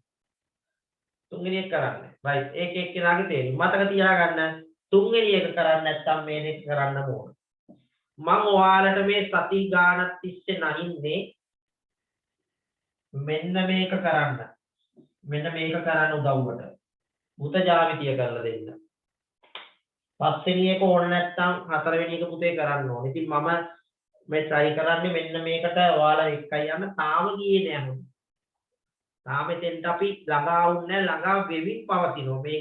තුන්වෙනි එක කරන්නේ. right ඒක එක්කෙනාගේ තේරුම. මතක තියාගන්න තුන්වෙනි එක කරන්නේ නැත්නම් මේ දෙක කරන්න ඕන. මම ඔයාලට මේ සති ගානක් තිස්සේ නැහින්නේ මෙන්න මේක කරන්න. මෙන්න මේක කරන්න උදව්වට. බුත ජ්‍යාමිතිය කරලා දෙන්න. පස්වෙනි එක ඕන නැත්නම් හතරවෙනි එක පුතේ කරන්න ඕනේ. ඉතින් මම මේ try කරන්නේ මෙන්න මේකට ඔයාලා එක්කයි යන්න තාම ගියේ නෑ. තාම එතෙන්ට අපි ළඟා වුන්නේ ළඟා වෙමින් පවතිනවා. මේ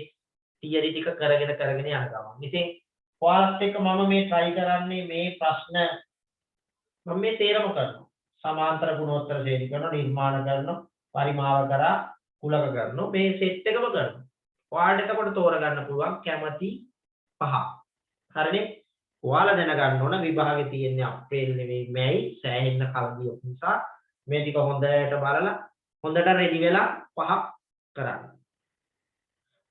තියරි ටික කරගෙන යන ගමන්. ඉතින් ඔයාලත් එක්ක මම මේ try කරන්නේ මේ ප්‍රශ්න මම මේ තේරම කරනවා. සමාන්තර ගුණෝත්තර ශ්‍රේණි කරනවා, නිර්මාණ කරනවා, පරිමාව කරා, කුලක කරනවා. මේ සෙට් එකම කරනවා. ඔයාලට එතකොට තෝරගන්න පුළුවන් කැමැති පහ. හරිනේ? ඔයාලා දැනගන්න ඕන විභාගේ තියෙන්නේ අප්‍රේල් නෙවෙයි මැයි සෑහෙන්න කල් ගියොත් නිසා මේ ටික හොඳට බලලා හොඳට රෙඩි වෙලා පහක් කරන්න.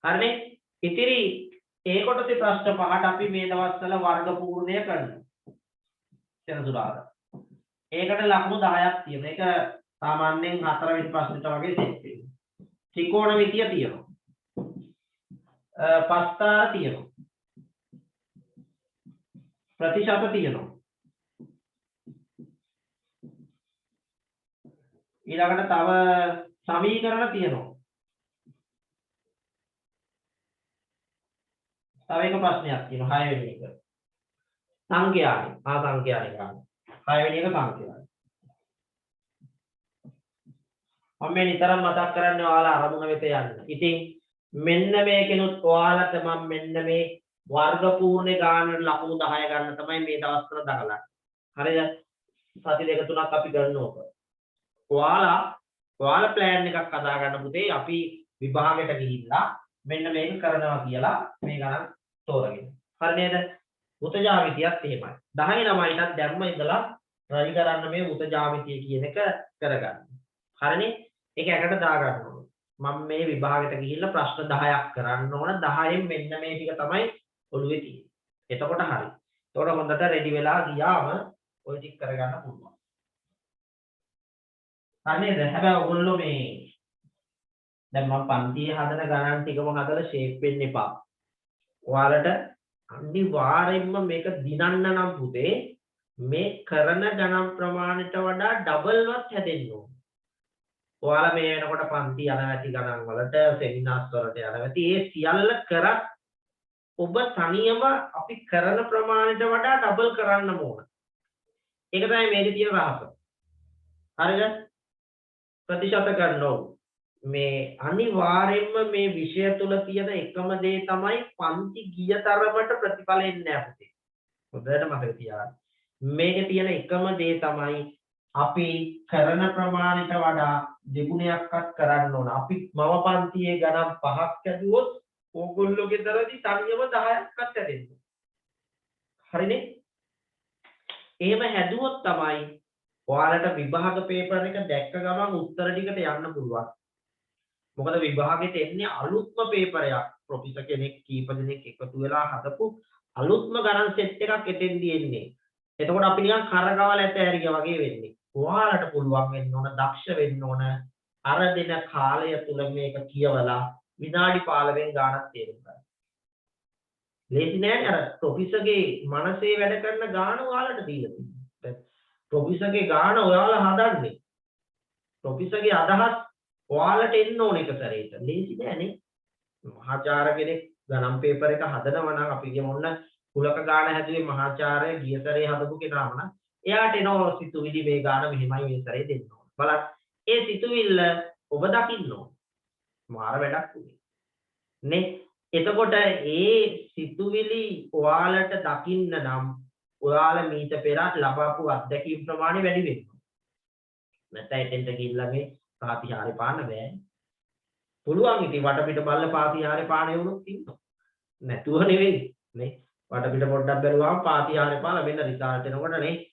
හරිනේ? ඉතිරි ඒ කොටසේ ප්‍රශ්න පහට අපි මේ දවස්වල වර්ග පූර්ණය කරනවා. සෙනසුරාදා. ඒකට ලකුණු 10ක් තියෙනවා. ඒක සාමාන්‍යයෙන් 4 වෙනි ප්‍රශ්නෙට වගේ සෙට් වෙනවා. ත්‍රිකෝණමිතිය තියෙනවා. පස්තාර තියෙනවා. ප්‍රතිශත තියෙනවා. ඊළඟට තව සමීකරණ තියෙනවා. තව එක ප්‍රශ්නයක් තියෙනවා 6 වෙනි එක. සංඛ්‍යානේ. සංඛ්‍යානේ ගන්න. 6 වෙනි එක සංඛ්‍යානේ. මම මේ නිතරම මතක් කරන්නේ ඔයාලා අරමුණ වෙත යන්න. ඉතින් මෙන්න මේකෙනුත් ඔයාලට මම මෙන්න මේ වර්ග පූර්ණ ගානට ලකුණු 10 ගන්න තමයි මේ දවස්වල දකලන්නේ. හරිද? සති දෙක තුනක් අපි ගන්නෝක. ඔයාලා ප්ලෑන් එකක් හදා ගන්න පුතේ අපි විභාගයට ගිහිල්ලා මෙන්න මේක කරනවා කියලා මේ ගණන් තෝරගෙන. හරි නේද? වෘත ජ්‍යාමිතියත් එහෙමයි. 10 ළමයිටත් දැම්ම ඉඳලා try කරන්න මේ වෘත ජ්‍යාමිතිය කියන එක කරගන්න. හරිනේ? ඒක එකට දා ගන්න ඕන. මම මේ විභාගයට ගිහිල්ලා ප්‍රශ්න 10ක් කරන්න ඕන. 10න් මෙන්න මේ ටික තමයි ඔළුවේ තියෙන්නේ. එතකොට හරි. එතකොට හොඳට රෙඩි වෙලා ගියාම ඔය ටික කරගන්න පුළුවන්. හරිද? හැබැයි ඔයගොල්ලෝ මේ දැන් මම පන්තියේ හදන ගණන් ටිකම හදලා ෂේප් වෙන්න එපා. ඔයාලට අනිවාර්යෙන්ම මේක දිනන්න නම් පුතේ මේ කරන ගණන් ප්‍රමාණයට වඩා ඩබල්වත් හැදෙන්න ඕන. ඔයාලා මේ වෙනකොට පන්ති යන ඇති ගණන් වලට සෙමිනාර්ස් වලට යන ඇති ඒ සියල්ල කරත් ඔබ තනියම අපි කරන ප්‍රමාණයට වඩා ඩබල් කරන්න ඕන. ඒක තමයි මේකේ තියෙන රහස. හරිද? ප්‍රතිශත කරනවා. මේ අනිවාර්යයෙන්ම මේ විෂය තුල තියෙන එකම දේ තමයි පන්ති ගිය තරමට ප්‍රතිඵල එන්නේ නැහැ පුතේ. හොඳට මතක තියාගන්න. මේකේ තියෙන එකම දේ තමයි අපි කරන ප්‍රමාණයට වඩා දෙගුණයක්වත් කරන්න ඕන. අපි මම පන්තියේ ගණන් 5ක් ඇදුවොත් ඕගොල්ලෝගේ දරදී තනියම 10ක්වත් ඇදෙන්න. හරිනේ? එහෙම හැදුවොත් තමයි ඔයාලට විභාග පේපර් එක දැක්ක ගමන් උත්තර ටිකට යන්න පුළුවන්. මොකද විභාගෙට එන්නේ අලුත්ම පේපර් එකක්. ප්‍රොෆෙසර් කෙනෙක් කීප දෙනෙක් එකතු වෙලා හදපු අලුත්ම ගණන් සෙට් එකක් එතෙන්දී එන්නේ. එතකොට අපි නිකන් කරගවල ඇත ඇරියා වගේ වෙන්නේ. ඔයාලට පුළුවන් වෙන්න ඕන, දක්ෂ වෙන්න ඕන. අර දින කාලය තුල මේක කියවලා විනාඩි 15න් ගානක් තේරුම් ගන්න. ලේසි නෑනේ අර ප්‍රොෆෙසර්ගේ මනසේ වැඩ කරන ගාන ඔයාලට දීලා තියෙනවා. ප්‍රොෆෙසර්ගේ ගාන ඔයාලා හදන්නේ. ප්‍රොෆෙසර්ගේ අදහස් ඔයාලට එන්න ඕන එක සැරේට. ලේසි නෑනේ. මහාචාර්ය කෙනෙක් ගණන් පේපර් එක හදනවා නම් අපි කියමු ඔන්න කුලක ගාන හැදුවේ මහාචාර්ය ගිය සැරේ හදපු කෙනාම නම් එයාට එනවා සිතුවිලි මේ ගාන මෙහෙමයි මේ සැරේ දෙන්න ඕන. බලන්න ඒ සිතුවිල්ල ඔබ දකින්න ඕන. මාර වැඩක් උනේ. නේ? එතකොට ඒ සිතුවිලි ඔයාලට දකින්න නම් ඔයාලා මීට පෙර ලබපු අත්දැකීම් ප්‍රමාණය වැඩි වෙන්න ඕන. නැත්නම් එතෙන්ට ගිහිල්ලා මේ පාතිහාරේ පාන්න බෑ. පුළුවන් ඉතින් වටපිට බල්ල පාතිහාරේ පාන යුණොත් ඉන්නවා. නැතුව නෙවෙයි නේ. වටපිට පොඩ්ඩක් බැලුවාම පාතිහාරේ පාලා වෙන රිසල්ට් එනකොට නේ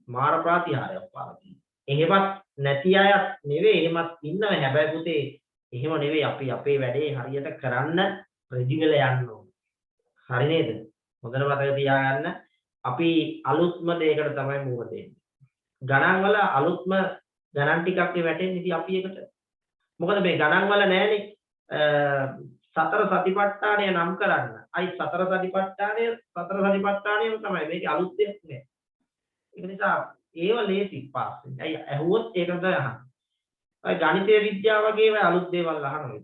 මාර ප්‍රාතිහාරයක් පාලා තියෙනවා. එහෙමත් නැති අයත් නෙවෙයි එහෙමත් ඉන්නව. හැබැයි පුතේ එහෙම නෙවෙයි අපි අපේ වැඩේ හරියට කරන්න රෙදි වෙලා යන්න ඕන. හරි නේද? හොඳට මතක තියාගන්න අපි අලුත්ම දෙයකට තමයි මුහුණ දෙන්නේ. ගණන් වල අලුත්ම ගණන් ටිකක් වැටෙන්නේ ඉතින් අපි එකට. මොකද මේ ගණන් වල නෑනේ සතර සතිපට්ඨානය නම් කරන්න. අයි සතර සතිපට්ඨානය තමයි මේකේ අලුත් දෙයක් නෑ. ඒක නිසා ඒව ලේසි පාස් වෙන්න. අයි ඇහුවොත් ඒකට අහන්න. අයි ගණිතය විද්‍යාව වගේ ඒවා අලුත් දේවල් අහනවා.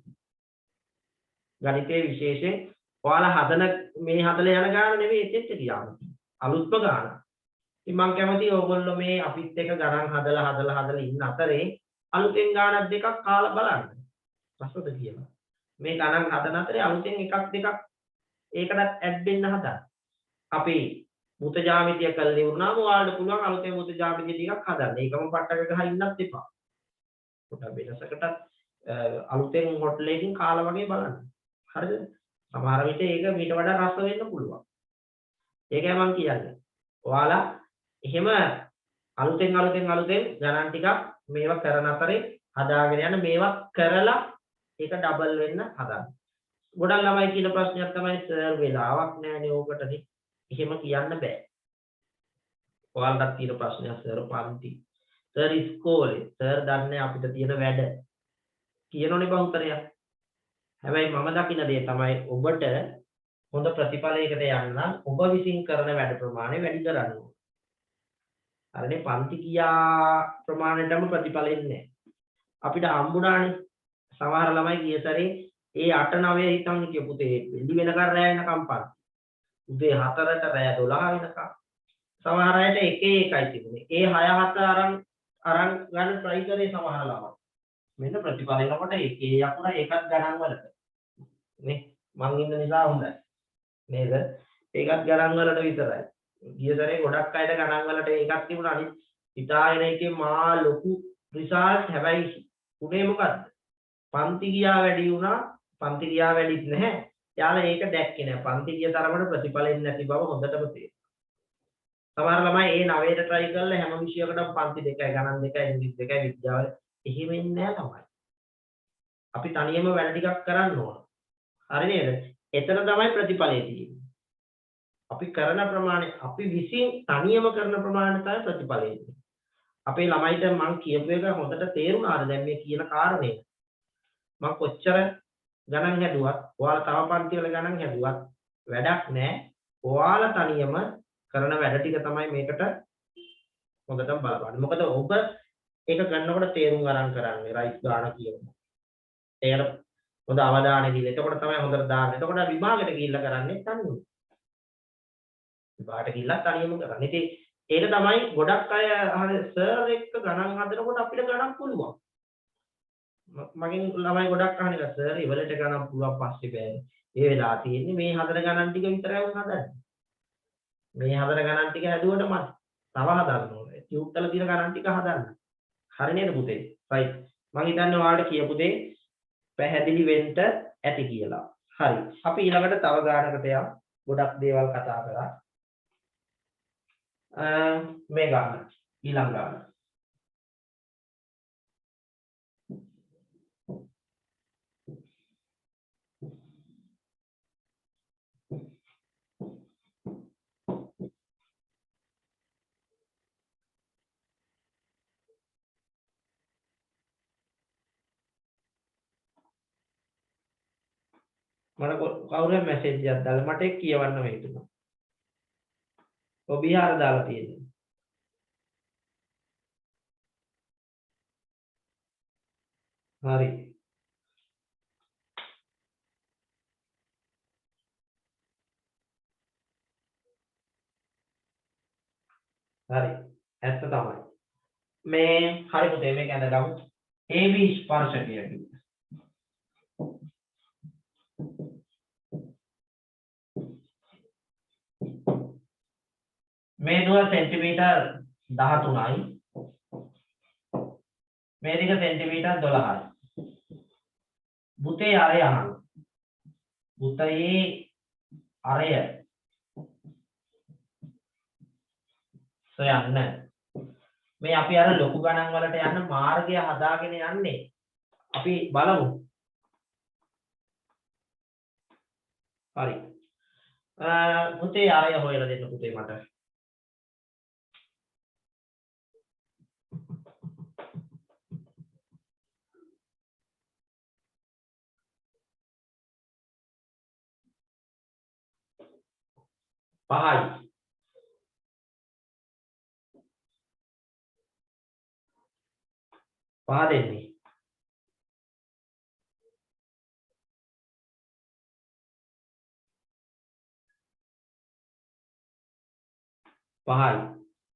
ගණිතයේ විශේෂයෙන් ඔයාලා හදන මේ හදලා යන ගාන නෙවෙයි එතෙත් ගියාම. අලුත්ම ගාන. ඉතින් මම කැමතියි ඕගොල්ලෝ මේ අපිත් එක්ක ගණන් හදලා ඉන්න අතරේ අලුතෙන් ගානක් දෙකක් කාලා බලන්න. රසද කියලා. මේ ගණන් හදන අතරේ අලුතෙන් එකක් දෙකක් ඒකට ඇඩ් වෙන්න හදන්න. අපි මුත ජ්‍යාමිතිය කරලා ඉවරනම ඔයාලට පුළුවන් අලුතෙන් මුත ජ්‍යාමිතිය ටිකක් හදන්න. ඒකම පට්ටක ගහ ඉන්නත් එපා. පොඩක් වෙනසකට අලුතෙන් හොට්ලේකින් කාලා වගේ බලන්න. හරිද? සමහර විට ඒක මීට වඩා රස වෙන්න පුළුවන්. ඒකයි මම කියන්නේ. ඔයාලා එහෙම අලුතෙන් ගණන් ටිකක් මේවා කරන අතරේ හදාගෙන යන මේවා කරලා ඒක ඩබල් වෙන්න හදන්න. ගොඩක් ළමයි කියන ප්‍රශ්නයක් තමයි සර් වෙලාවක් නැහැනේ ඕකටනේ. එහෙම කියන්න බෑ. ඔයාලට තියෙන ප්‍රශ්නයක් සර් පන්ති. සර් ඉස්කෝලේ සර් දන්නේ අපිට තියෙන වැඩ. කියනෝනේ බහුතරයක්. හැබැයි මම දකින දේ තමයි ඔබට හොඳ ප්‍රතිඵලයකට යන්න ඔබ විසින් කරන වැඩ ප්‍රමාණය වැඩි කරන්න ඕනේ. හරිනේ පන්ති කියා ප්‍රමාණයටම ප්‍රතිඵල එන්නේ නැහැ. අපිට හම්බුණානේ සමහර ළමයි ගිය සැරේ ඒ 8 9 හිතන් හිටිය පුතේ එළි වෙනකන් රැ වෙනකම් පන්ති. උදේ 4ට රැ 12 වෙනකම්. සමහර අයට 1 තිබුණේ. ඒ 6 7 අරන් ගන්න try කරේ සමහර ළමයි. මෙන්න ප්‍රතිඵල එනකොට ඒකේ යකුණ ඒකත් ගණන් වලට. නේ මං ඉන්න නිසා හොඳයි. නේද? ඒකත් ගණන් වලට විතරයි. ගිය සැරේ ගොඩක් අයට ගණන් වලට ඒකක් තිබුණා අනිත් හිතාගෙන එකේ මා ලොකු රිසල්ට්. හැබැයි උනේ මොකද්ද? පන්ති ගියා වැඩි වුණා. පන්ති ගියා වැඩිත් නැහැ. යාලා ඒක දැක්කේ නැහැ. පන්ති ගිය තරමට ප්‍රතිඵල එන්නේ නැති බව හොඳටම තේරෙනවා. සමහර ළමයි ඒ 9ට try කරලා හැම විෂයකටම පන්ති 2යි ගණන් 2යි ඉංග්‍රීසි 2යි විද්‍යාව එහෙම ඉන්නේ නැහැ ළමයි. අපි තනියම වැඩ ටිකක් කරන්න ඕන. හරි නේද? එතන තමයි ප්‍රතිඵලය තියෙන්නේ. අපි කරන ප්‍රමාණය අපි විසින් තනියම කරන ප්‍රමාණය තමයි ප්‍රතිඵලය එන්නේ. අපේ ළමයිට මම කියපු එක හොඳට තේරුණාද දැන් මේ කියන කාරණේ? මම කොච්චර ගණන් හැදුවත් ඔයාලා තව පන්ති වල ගණන් හැදුවත් වැඩක් නැහැ. ඔයාලා තනියම කරන වැඩ ටික තමයි මේකට හොඳටම බලපාන්නේ. මොකද ඔබ ඒක ගන්නකොට තේරුම් අරන් කරන්නේ රයිට් ගාන කියනවා. ඒකට හොඳ අවධානය දීලා එතකොට තමයි හොඳට දාන්නේ. එතකොට විභාගෙට ගිහිල්ලා කරන්නේ තනියම. විභාගයට ගිහිල්ලා තනියම කරන්නේ. ඉතින් ඒක තමයි ගොඩක් අය අහන්නේ සර් එක්ක ගණන් හදනකොට අපිට ගණන් පුළුවන්. මගෙන් ළමයි ගොඩක් අහන්නේ සර් ඉවලට ගණන් පුළුවන් පස්සේ බෑ. ඒ වෙලාව තියෙන්නේ මේ හදන ගණන් ටික විතරයි උන් හදන්නේ. මේ හදන ගණන් ටික හැදුවට මත් තව හදන්න ඕනේ. ටියුබ් වල තියෙන ගණන් ටික හදන්න. හරි නේද පුතේ? රයිට්. මම හිතන්නේ ඔයාලට කියපු දේ පැහැදිලි වෙන්න ඇති කියලා. හරි. අපි ඊළඟට තව ගානකට යමු. ගොඩක් දේවල් කතා කරා. මේ ගාන ඊළඟ ගාන. මට කවුරු හරි මැසේජ් එකක් දාලා මට ඒක කියවන්න හිතුණා. ඔය බිහාර දාලා තියෙනවා. හරි. හරි. ඇත්ත තමයි. මේ හරි පුතේ මේක ඇඳගමු. AB ස්පර්ශකය. මේ දුර සෙන්ටිමීටර් 13යි. මේ දිග සෙන්ටිමීටර් 12යි. පුතේ අරය අහන්න. පුතේ අරය සොයන්න. මේ අපි අර ලොකු ගණන් වලට යන මාර්ගය හදාගෙන යන්නේ. අපි බලමු. හරි. පුතේ අරය හොයලා දෙන්න පුතේ මට. පහයි. පහ දෙන්නේ. පහයි.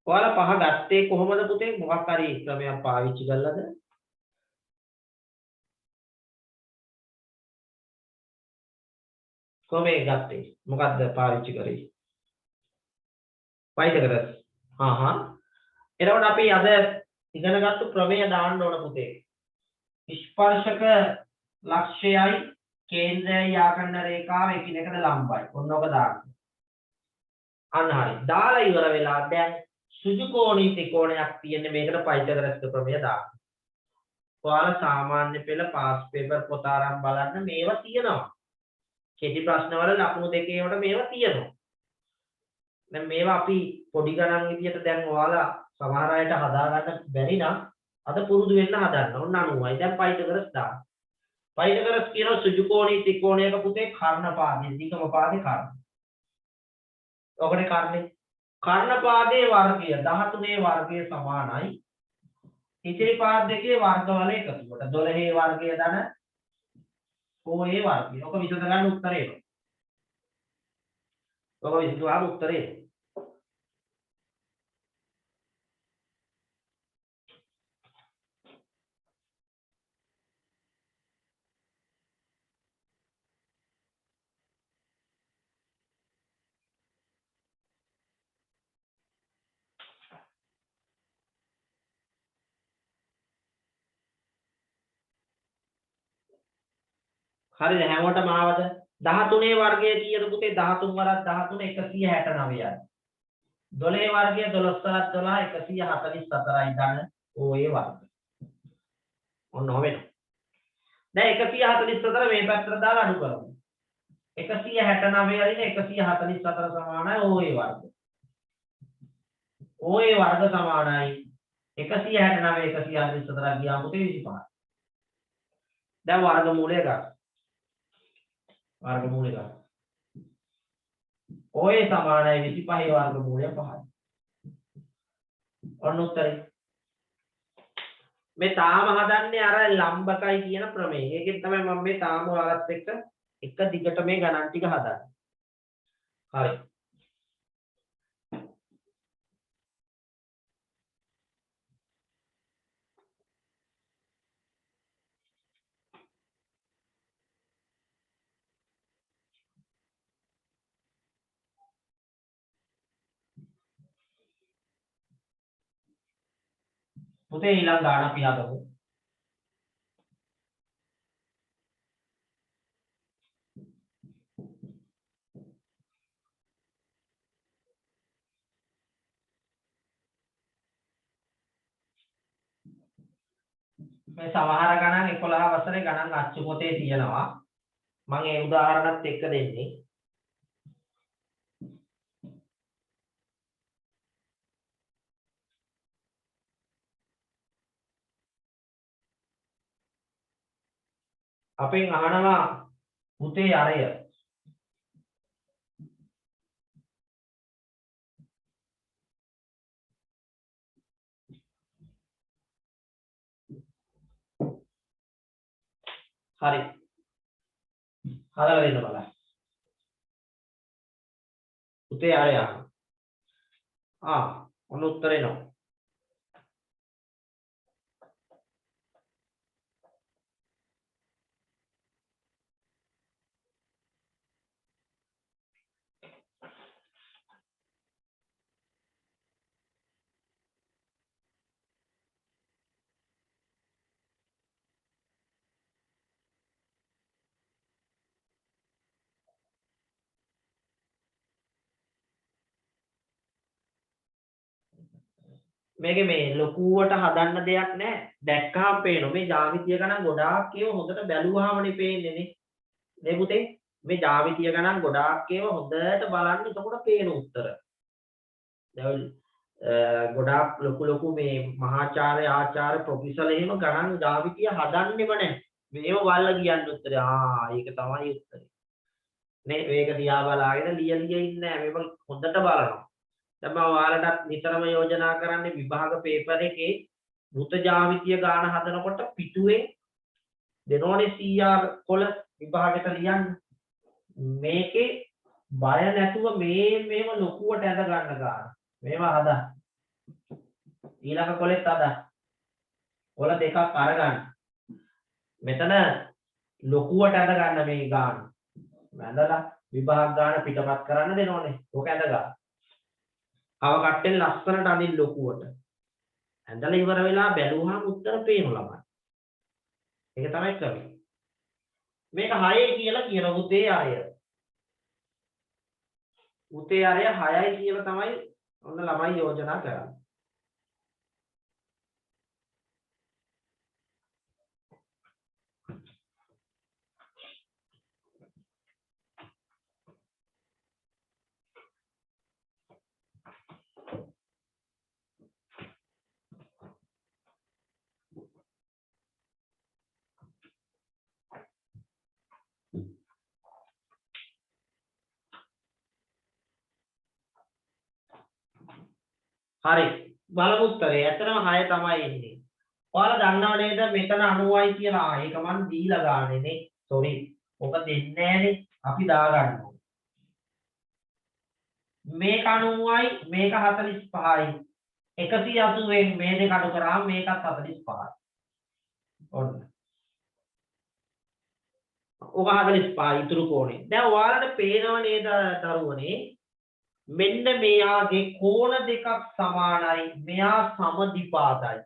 ඔයාලා පහ ගත්තේ කොහොමද පුතේ? මොකක් හරි ක්‍රමයක් පාවිච්චි කළාද? කොහොමද ගත්තේ? මොකද්ද පාවිච්චි කරේ? පයිතගරස්. එතකොට අපි අද ඉගෙනගත්තු ක්‍රමය දාන්න ඕන පුතේ. ස්පර්ශක ලක්ෂයයි කේන්ද්‍රයයි ආකන්න රේඛාව එකිනෙකට ලම්බයි. ඔන්න ඔක දාන්න. අන්න හරි. දාලා ඉවර වෙලා දැන් සුජුකෝණී ත්‍රිකෝණයක් තියෙන්නේ මේකට පයිතගරස් ක්‍රමය දාන්න. ඔයාලා සාමාන්‍ය පෙළ පාස් පේපර් පොත අරන් බලන්න මේවා තියෙනවා. කෙටි ප්‍රශ්නවල ලකුණු දෙකේ වල මේවා තියෙනවා. දැන් මේවා අපි පොඩි ගණන් විදියට දැන් ඔයාලා සමහර අයට හදා ගන්න බැරි නම් අද පුරුදු වෙන්න හදන්න. ඔන්න 90යි. දැන් පයිතගරස් දාන්න. පයිතගරස් කියන සුජුකෝණී ත්‍රිකෝණයක පුතේ කර්ණපාදයේ දිගම පාදේ කර්ණ. ඔකට කර්ණේ. කර්ණපාදයේ වර්ගය 13 වර්ගය සමානයි. ඉතිරි පාද දෙකේ වර්ගවල එකතුවට 12 වර්ගය දන OA වර්ගය. ඔක විසඳ ගන්න උත්තරේ එනවා. ඔක විසඳුවාම උත්තරේ එනවා. හරිද? හැමෝටම ආවද? 13 වර්ගයේ තියෙන පුතේ 13 වරක් 13 169යි. 12 වර්ගය 12 වරක් 12 144යි ධන OA වර්ග. ඔන්න ඔහ වෙනවා. දැන් 144 මේ පැත්තට දාලා අඩු කරමු. 169 හරිනේ 144 සමානයි OA වර්ග. OA වර්ග සමානයි 169 144 ගියාම පුතේ 25. දැන් වර්ගමූලය ගන්න. වර්ගමූලය ගන්න. OA සමානයි 25 වර්ගමූලය 5යි. ඔන්න උත්තරේ. මේ තාම හදන්නේ අර ලම්බකයි කියන ප්‍රමේය. ඒකෙන් තමයි මම මේ තාම ඔයාලත් එක්ක එක දිගට මේ ගණන් ටික හදන්නේ. හරි. පුතේ ඊළඟ ගාන අපි හදමු. මේ සමහර ගණන් 11 වසරේ ගණන් අච්චු පොතේ තියෙනවා. මම ඒ උදාහරණත් එක්ක දෙන්නේ. අපෙන් අහනවා පුතේ අරය හරි හදලා දෙන්න බලන්න පුතේ අරය ඔන්න උත්තරේ නෝ මේකේ මේ ලොකුවට හදන්න දෙයක් නැහැ. දැක්කහම පේනවා. මේ ජ්‍යාමිතිය ගණන් ගොඩාක් ඒවා හොඳට බැලුවාමනේ පේන්නේ නේ. නේ පුතේ? මේ ජ්‍යාමිතිය ගණන් ගොඩාක් ඒවා හොඳට බලන්න එතකොට පේන උත්තර. දැන් ගොඩාක් ලොකු මේ මහාචාර්ය ආචාර්ය ප්‍රොෆෙසර් එහෙම ගණන් ජ්‍යාමිතිය හදන්නෙම නැහැ. මේව බලලා කියන්න උත්තරේ. ඒක තමයි උත්තරේ. නේ මේක දිහා බලාගෙන ලියලිය ඉන්නේ නැහැ. මේක හොඳට බලනවා. දැන් මම ඔයාලටත් නිතරම යෝජනා කරන්නේ විභාග පේපර් එකේ වෘත ජ්‍යාමිතිය ගාන හදනකොට පිටුවේ දෙනෝනේ CR කොළ විභාගෙට ලියන්න. මේකේ බය නැතුව මේව ලොකුවට ඇඳ ගන්න ගාන. මේවා හදා. ඊළඟ කොළෙත් හදා. කොළ දෙකක් අරගන්න. මෙතන ලොකුවට ඇඳ ගන්න මේ ගාන. ඇඳලා විභාග ගාන පිටපත් කරන්න දෙනෝනේ. ඕක ඇඳ ගන්න. කව කට්ටෙන් ලස්සනට අඳින්න ලොකුවට. ඇඳලා ඉවර වෙලා බැලුවාම උත්තර පේනු ළමයි. ඒක තමයි ක්‍රමය. මේක 6 කියලා කියන උතේ අරය. උතේ අරය 6යි කියලා තමයි ඔන්න ළමයි යෝජනා කරන්නේ. හරි බලමු උත්තරේ. ඇත්තටම 6 තමයි ඉන්නේ. ඔයාලා දන්නව නේද මෙතන 90යි කියලා. ඒක මන් දීලා ගානේ නේ. සෝරි. ඔක දෙන්නේ නැහනේ. අපි දා ගන්නවා. මේක 90යි මේක 45යි. 180න් මේ දෙක අඩු කරාම මේකත් 45යි. ඔන්න. ඔක 45යි ඉතුරු කෝණේ. දැන් ඔයාලට පේනව නේද දරුවනේ මෙන්න මෙයාගේ කෝණ දෙකක් සමානයි මෙයා සමදිපාතයි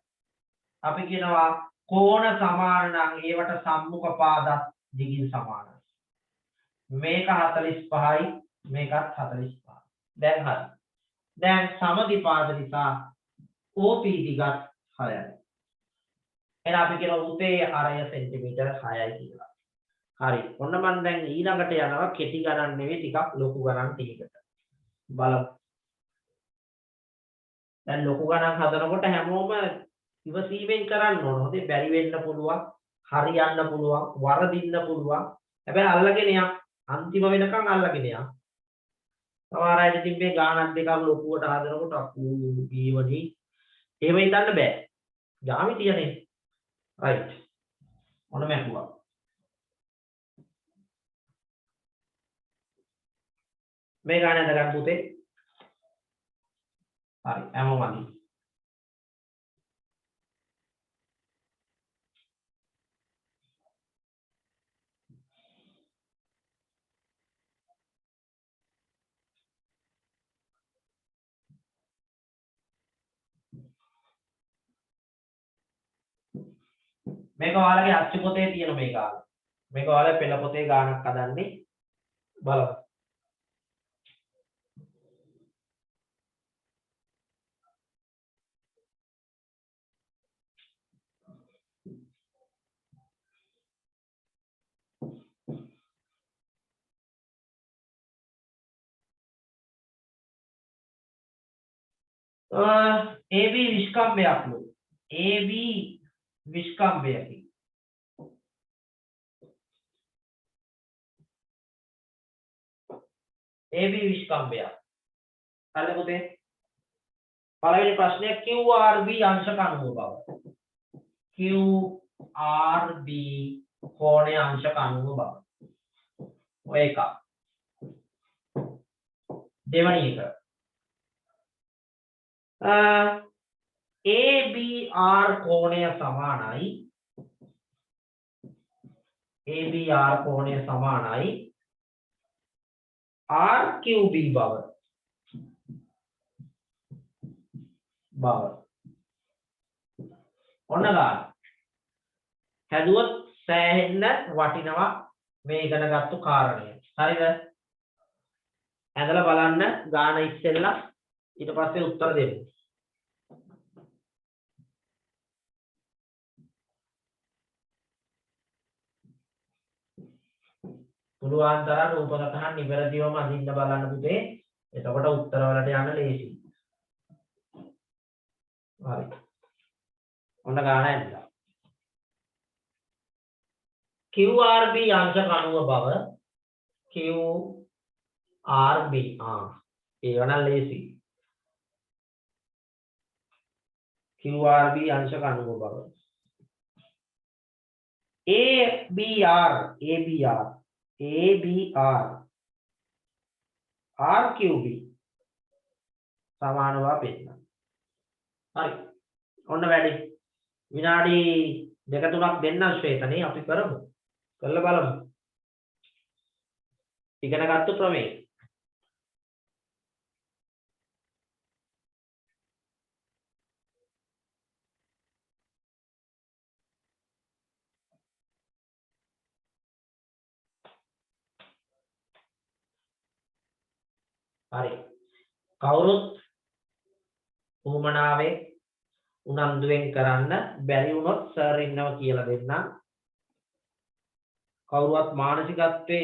අපි කියනවා කෝණ සමාන නම් ඒවට සම්මුඛ පාදත් දිගින් සමානයි මේක 45යි මේකත් 45යි දැන් හරි දැන් සමදිපාත නිසා OP දිගත් 6යි එහෙනම් අපි කියනවා උතේ අරය සෙන්ටිමීටර් 6යි කියලා හරි ඔන්න මම දැන් ඊළඟට යනවා කෙටි ගණන් නෙවෙයි ටිකක් ලොකු ගණන් ටිකකට බලමු. දැන් ලොකු ගණන් හදනකොට හැමෝම ඉවසීමෙන් කරන්න ඕන. හොඳේ බැරි වෙන්න පුළුවන්, හරියන්න පුළුවන්, වරදින්න පුළුවන්. හැබැයි අල්ලගෙන යන්න. අන්තිම වෙනකන් අල්ලගෙන යන්න. සමහර අය ඉතින් මේ ගානක් දෙකක් ලොකුවට හදනකොට අප්පු ජීවනි එහෙම හිතන්න බෑ. ජ්‍යාමිතියනේ. රයිට්. මොන මැකුවා. මේ ගාන හදගන්න පුතේ. හරි හැමෝම අඳි. මේක ඔයාලගේ අච්චු පොතේ තියෙන මේ ගාන. මේක ඔයාලා පෙළ පොතේ ගානක් හදන්නේ බලමු. AB විස්කම්භයක්ලු AB විස්කම්භයකි AB විස්කම්භය. හරිද පුතේ? පළවෙනි ප්‍රශ්නය QRB අංශක අණුව බව. QRB කෝණයේ අංශක අණුව බව. ඔය එක. දෙවැනි එක. ABR කෝණය සමානයි ABR කෝණය සමානයි RQB බව. ඔන්න ගන්න. හැදුවොත් සෑහෙන්න වටිනවා මේ ඉගෙනගත්තු කාරණය. හරිද? ඇදලා බලන්න ගාන ඉස්සෙල්ලා ඊට පස්සේ උත්තර දෙන්න. පුළුවන් තරම් රූප සටහන් නිවැරදිවම අඳින්න බලන්න පුතේ. එතකොට උත්තර වලට යන්න ලේසියි. හරි. ඔන්න ගාන ඇදලා. QRB අංශක අණුව බව QRB ඒවනම් ලේසි. QRB අංශක අණුව බව ABR RQB සමාන බව පෙන්නනවා. හරි. ඔන්න වැඩි. විනාඩි 2-3ක් දෙන්න ශ්වේතනේ අපි කරමු. කරලා බලමු. ඉගෙනගත්තු ක්‍රමේ. හරි. කවුරුත් උමනාවේ උනන්දුවෙන් කරන්න බැරි වුණොත් සර් ඉන්නවා කියලා දෙන්නම්. කවුරුවත් මානසිකත්වේ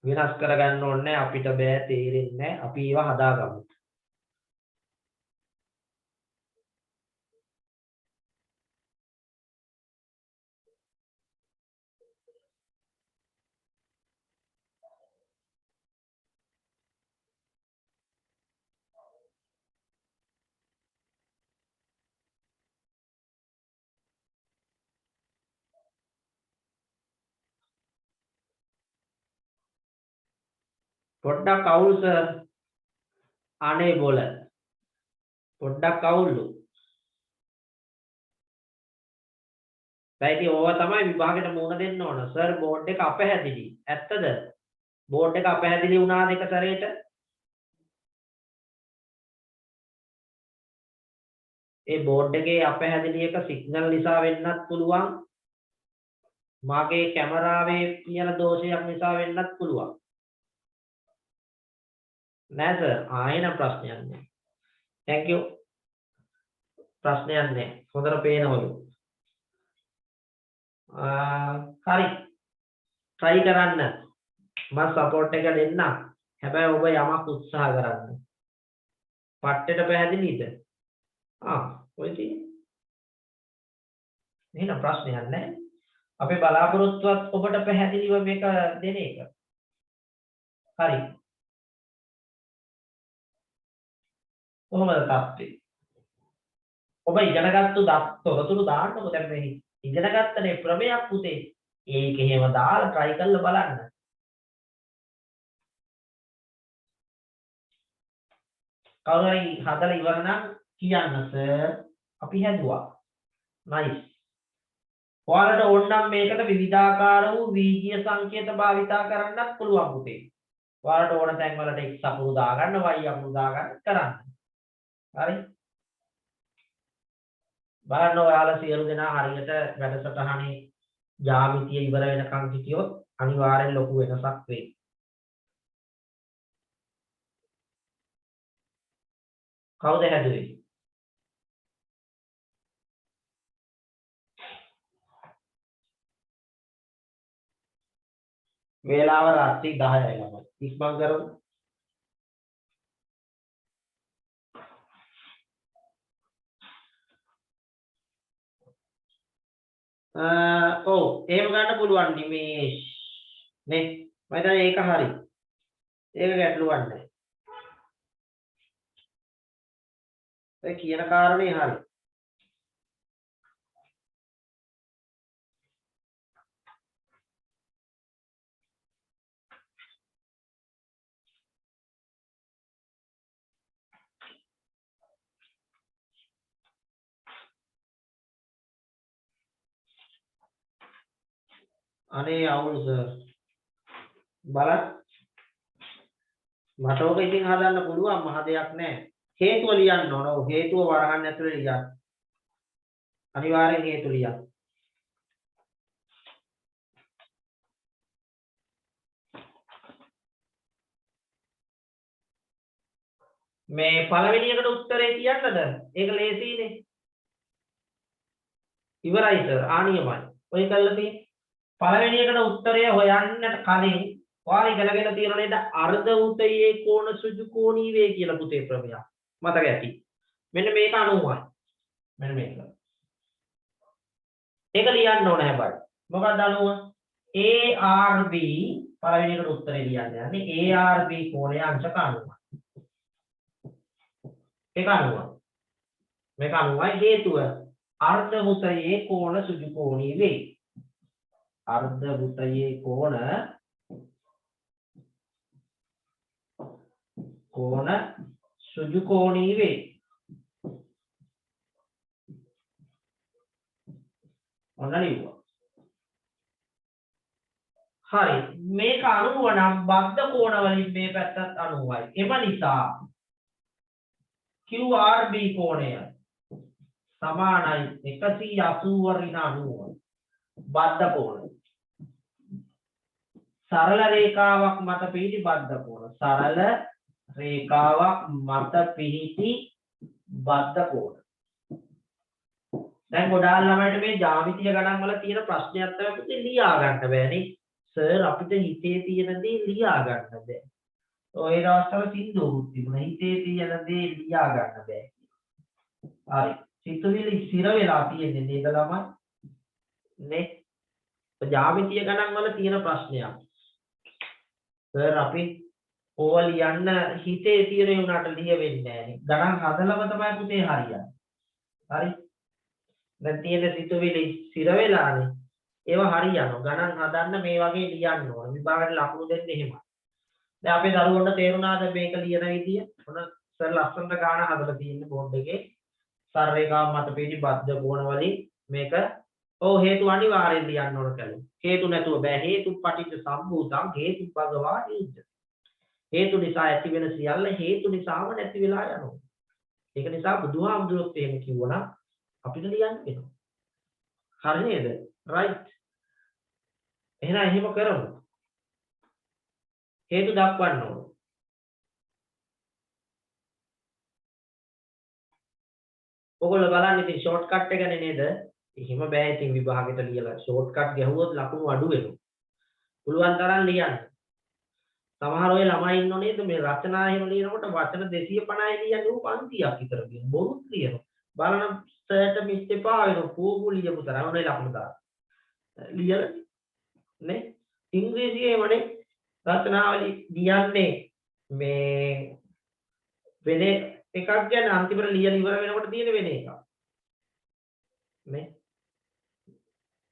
වෙනස් කරගන්න ඕනේ අපිට බෑ තේරෙන්නේ නැහැ. අපි ඒවා හදාගමු. පොඩ්ඩක් අවුල් සර්. අනේ බොල. පොඩ්ඩක් අවුල්ලු. දැන් ඕවා තමයි විභාගෙට මුණ දෙන්න ඕන. සර් බෝඩ් එක අපහැදිලි. ඇත්තද? බෝඩ් එක අපහැදිලි වුණාද එක සැරේට? ඒ බෝඩ් එකේ අපහැදිලි එක සිග්නල් නිසා වෙන්නත් පුළුවන්. මාගේ කැමරාවේ තියෙන දෝෂයක් නිසා වෙන්නත් පුළුවන්. නෑ සර් ආයෙන ප්‍රශ්නයක් නෑ. thank you. ප්‍රශ්නයක් නෑ. හොඳට පේනවලු. හරි. try කරන්න. මම support එක දෙන්නම්. හැබැයි ඔබ යමක් උත්සාහ කරන්න. පට්ටෙට පැහැදිලිද? ඔය තියෙන්නේ. එහෙනම් ප්‍රශ්නයක් නෑ. අපේ බලාපොරොත්තුවත් ඔබට පැහැදිලිව මේක දෙන එක. හරි. කොහොමද තාත්තේ? ඔබ ඉගෙනගත්තු තොරතුරු දාන්නකො දැන් මේ ඉගෙනගත්තනේ ප්‍රමේයක් පුතේ. ඒක එහෙම දාලා try කරලා බලන්න. කවුරු හරි හදලා ඉවර නම් කියන්න සර් අපි හැදුවා. nice. ඔයාලට ඕනනම් මේකට විවිධාකාර වූ වීජීය සංකේත භාවිතා කරන්නත් පුළුවන් පුතේ. ඔයාලට ඕන තැන් වලට x අකුරු දාගන්න y අකුරු දාගන්න කරන්න. හරි. බලන්න ඔයාලා සියලු දෙනා හරියට වැඩසටහනේ ජ්‍යාමිතිය ඉවර වෙනකන් හිටියොත් අනිවාර්යෙන් ලොකු වෙනසක් වෙයි. කවුද හැදුවේ? වේලාව රාත්‍රී 10යි ළමයි. ඉක්මන් කරමු. ඔව් එහෙම ගන්න පුළුවන් නිමේෂ් නේ. මම හිතන්නේ ඒක හරි. ඒක ගැටලුවක් නැහැ. ඒ කියන කාරණේ හරි. අනේ අවුල් සර්. බලන්න මට ඔක ඉතින් හදන්න පුළුවන් මහ දෙයක් නැහැ. හේතුව ලියන්න ඕන. ඔව් හේතුව වරහන් ඇතුලේ ලියන්න. අනිවාර්යෙන් හේතු ලියන්න. මේ පළවෙනි එකට උත්තරේ කියන්නද? ඒක ලේසියිනේ. ඉවරයි සර්. ආනියමයි. ඔය කළා තියෙන්නේ. පළවෙනි එකට උත්තරය හොයන්නට කලින් ඔයාලා ඉගෙනගෙන තියෙන නේද අර්ධ උතයේ කෝණ සුජු කෝණී වේ කියලා පුතේ ප්‍රමේය. මතක ඇති. මෙන්න මේක 90යි. මෙන්න මේක. ඒක ලියන්න ඕන හැබැයි. මොකක්ද 90? ARB පළවෙනි එකට උත්තරේ ලියන්න යන්නේ ARB කෝණය අංශක 90යි. ඒක 90යි. මේක 90යි හේතුව අර්ධ උතයේ කෝණ සුජු කෝණී වේ. අර්ධ වෘත්තයේ කෝණ සුජු කෝණී වේ. ඔන්න ලියුවා. හරි මේක 90 නම් බද්ධ කෝණ වලින් මේ පැත්තත් 90යි. එම නිසා QRB කෝණය සමානයි 180 ඍණ 90. බද්ධ කෝණ. සරල රේඛාවක් මත පිහිටි බද්ධ කෝණ. සරල රේඛාවක් මත පිහිටි බද්ධ කෝණ. දැන් ගොඩාක් ළමයිට මේ ජ්‍යාමිතිය ගණන් වල තියෙන ප්‍රශ්නයක් තමයි ලියා ගන්න බෑනේ. සර් අපිට හිතේ තියෙන දේ ලියා ගන්න බෑ. ඔය දවස්වල සින්දුවකුත් තිබුණා. හිතේ තියෙන දේ ලියා ගන්න බෑ. හරි. සිතුවිලි ස්ථිර වෙලා තියෙන්නේ නේද ළමයි? නේ. ජ්‍යාමිතිය ගණන් වල තියෙන ප්‍රශ්නයක්. සර් අපි ඕවා ලියන්න හිතේ තියෙන උනාට ලියවෙන්නේ නැහැ නේ. ගණන් හදලම තමයි පුතේ හරියන්නේ. හරි. දැන් තියෙන සිතුවිලි ස්ථිර වෙලානේ. ඒවා හරියනවා. ගණන් හදන්න මේ වගේ ලියන්න ඕන. විභාගයට ලකුණු දෙන්න එහෙමයි. දැන් අපේ දරුවන්ට තේරුණාද මේක ලියන විදිය? මොන සර් ලස්සනට ගාන හදලා තියෙන්නේ බෝඩ් එකේ. සර් රේඛාව මත පිටි බද්ධ කෝණ වලින් මේක ඔව් හේතු අනිවාර්යෙන් ලියන්න ඕන කලින්. හේතු නැතුව බෑ. හේතු පටිච්ච සම්භූතං හේතු භගවා නිජ්ජ. හේතු නිසා ඇති වෙන සියල්ල හේතු නිසාම නැති වෙලා යනවා. ඒක නිසා බුදුහාමුදුරුවෝ එහෙම කිව්වනම් අපිට ලියන්න වෙනවා. හරි නේද? රයිට්. එහෙනම් එහෙම කරමු. හේතු දක්වන්න ඕන. ඔයගොල්ලෝ බලන්න ඉතින් ෂෝට් කට් එකනේ නේද? එහෙම බෑ ඉතින් විභාගෙට ලියලා ෂෝට් කට් ගැහුවොත් ලකුණු අඩු වෙනවා. පුළුවන් තරම් ලියන්න. සමහර ඔය ළමයි ඉන්නෝ නේද මේ රචනා එහෙම ලියනකොට වචන 250යි ලියන්නේ ඌ 500ක් විතර කියන බොරුත් ලියනවා. බලන්න සර්ට මිස් එපා වෙන කෝපු ලියපු තරම් ඔනේ ලකුණු දාන්න. ලියලා නේ ඉංග්‍රීසියෙමනේ රචනාවලි ලියන්නේ මේ වෙන එකක් ගැන අන්තිමට ලියලා ඉවර වෙනකොට තියෙන වෙන එකක්. නේ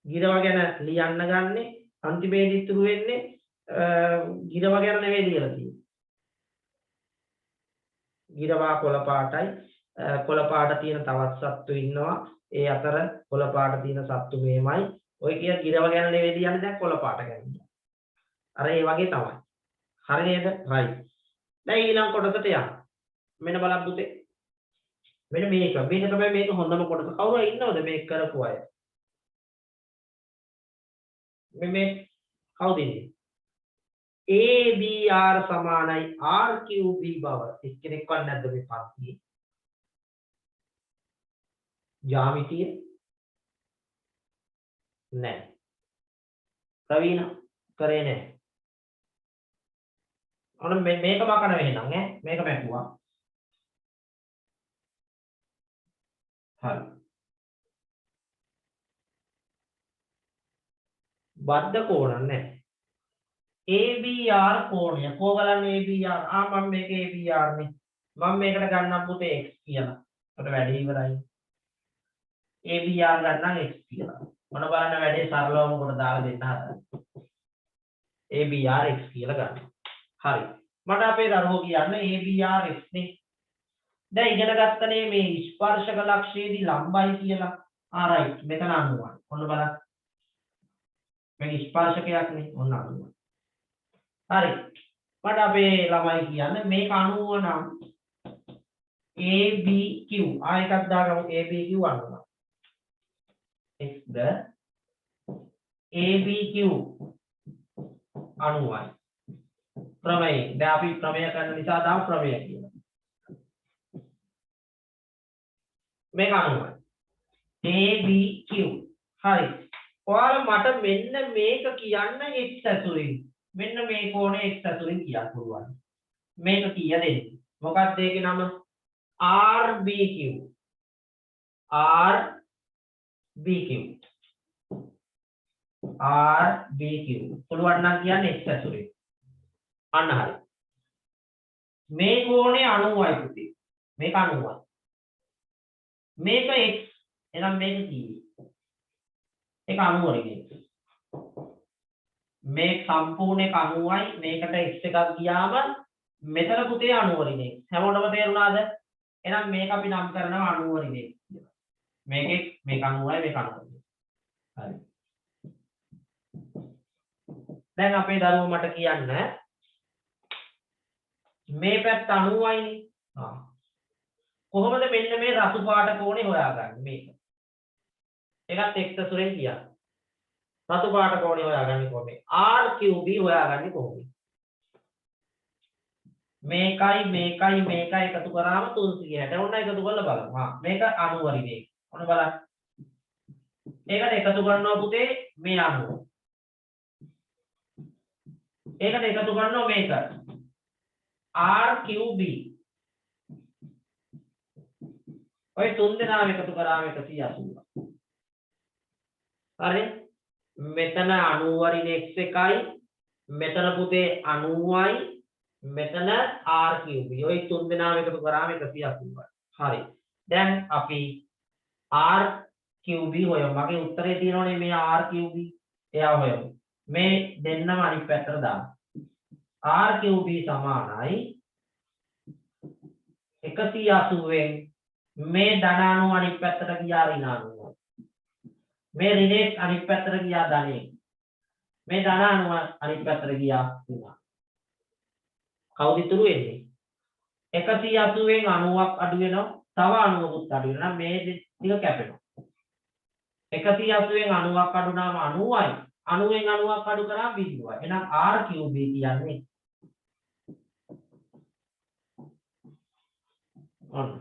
ගිරව ගැන ලියන්න ගන්නේ අන්තිමේදී ඉතුරු වෙන්නේ ගිරව ගැන නෙවෙයි ලියලා තියෙන්නේ. ගිරවා කොළ පාටයි කොළ පාට තියෙන තවත් සත්තු ඉන්නවා. ඒ අතර කොළ පාට තියෙන සත්තු මේමයි. ඔය කිය ගිරව ගැන නෙවෙයි ලියන්නේ දැන් කොළ පාට ගැන. අර ඒ වගේ තමයි. හරි නේද? right. දැන් ඊළඟ කොටසට යන්න. මෙන්න බලන්න පුතේ. මෙන්න මේක. මේක තමයි මේක හොඳම කොටස. කවුරු ඉන්නවද මේක කරපු අය? මේ කවුද ඉන්නේ? ABR සමානයි RQB බව එක්කෙනෙක්වත් නැද්ද මේ පන්තියේ? ජ්‍යාමිතිය නැහැ. ප්‍රවීණ කරේ නැහැ. ඔන්න මේක මකන වෙනනම් ඈ මේක මැකුවා. හරි. බද්ධ කෝණ නැහැ. ABR කෝණය කො බලන්න ABR මම මේක ABR නේ මම මේකට ගන්නම් පුතේ x කියලා. ඒකට වැඩි ඉවරයි. ABR ගන්නම් x කියලා. මොන බලන්න වැඩේ සරලවම කොට දාලා දෙන්න හදන්න. ABR x කියලා ගන්න. හරි. මට අපේ දරුවෝ කියන්නේ ABR x නේ. දැන් ඉගෙන ගත්තනේ මේ ස්පර්ශක ලක්ෂයේදී ලම්බයි කියලා. right මෙතන 90. ඔන්න බලන්න. මේක ස්පර්ශකයක් නේ. ඔන්න 90. හරි. මට අපේ ළමයි කියන්නේ මේක 90 නම් ABQ එකක් දාගමු ABQ 90. x ද ABQ 90යි. ප්‍රමේය. දැන් අපි ප්‍රමේය කරන නිසා දාමු ප්‍රමේය කියලා. මේක 90යි. ABQ. හරි. ඔයාලා මට මෙන්න මේක කියන්න x ඇතුලින්. මෙන්න මේ කෝණය x ඇතුලින් කියන්න පුළුවන්. මේක කීය දෙන්නේ? මොකක්ද ඒකේ නම? RBQ. RBQ. RBQ. පුළුවන් නම් කියන්නේ x ඇතුලින්. අන්න හරි. මේ කෝණය 90යි පුතේ. මේක 90යි. මේක x. එහෙනම් මේක කීයද? ඒක 90 නෙමෙයි. මේ සම්පූර්ණ එක 90යි මේකට x එකක් ගියාම මෙතන පුතේ 90 රිනේ. හැමෝටම තේරුණාද? එහෙනම් මේක අපි නම් කරනවා 90 රිනේ කියලා. මේක 90යි මේක 90යි. හරි. දැන් අපේ දරුවෝ මට කියන්න මේ පැත්ත 90යිනේ. කොහොමද මෙන්න මේ රතු පාට කෝණේ හොයාගන්නේ මේක? ඒකත් x සුරෙන් කියන්න. රතු පාට කෝණේ හොයාගන්නේ කොහොමද? RQB හොයාගන්නේ කොහොමද? මේකයි එකතු කරාම 360. ඔන්න එකතු කරලා බලමු. මේක 90 රිනේ. ඔන්න බලන්න. ඒකට එකතු කරනවා පුතේ මේ 90. ඒකට එකතු කරනවා මේක. RQB. ඔය තුන් දෙනාම එකතු කරාම 180. හරි. මෙතන 90 රිනේ x එකයි. මෙතන පුතේ 90යි. මෙතන RQB. ඔය තුන් දෙනාම එකතු කරාම 180යි. හරි. දැන් අපි RQB හොයමු. මගේ උත්තරේ තියෙනවනේ මේ RQB. එයා හොයමු. මේ දෙන්නම අනිත් පැත්තට දාමු. RQB සමානයි 180ෙන් මේ ධන 90 අනිත් පැත්තට ගියා ඍණ 90. මේ ඍණේ අනිත් පැත්තට ගියා ධනෙ. මේ ධන 90 අනිත් පැත්තට ගියා ඍණ. කවුද ඉතුරු වෙන්නේ? 180ෙන් 90ක් අඩු වෙනවා. තව 90කුත් අඩු වෙනවා. මේ ටික කැපෙනවා. 180ෙන් 90ක් අඩු වුණාම 90යි. 90ෙන් 90ක් අඩු කරාම 0යි. එහෙනම් RQB කියන්නේ ඔන්න.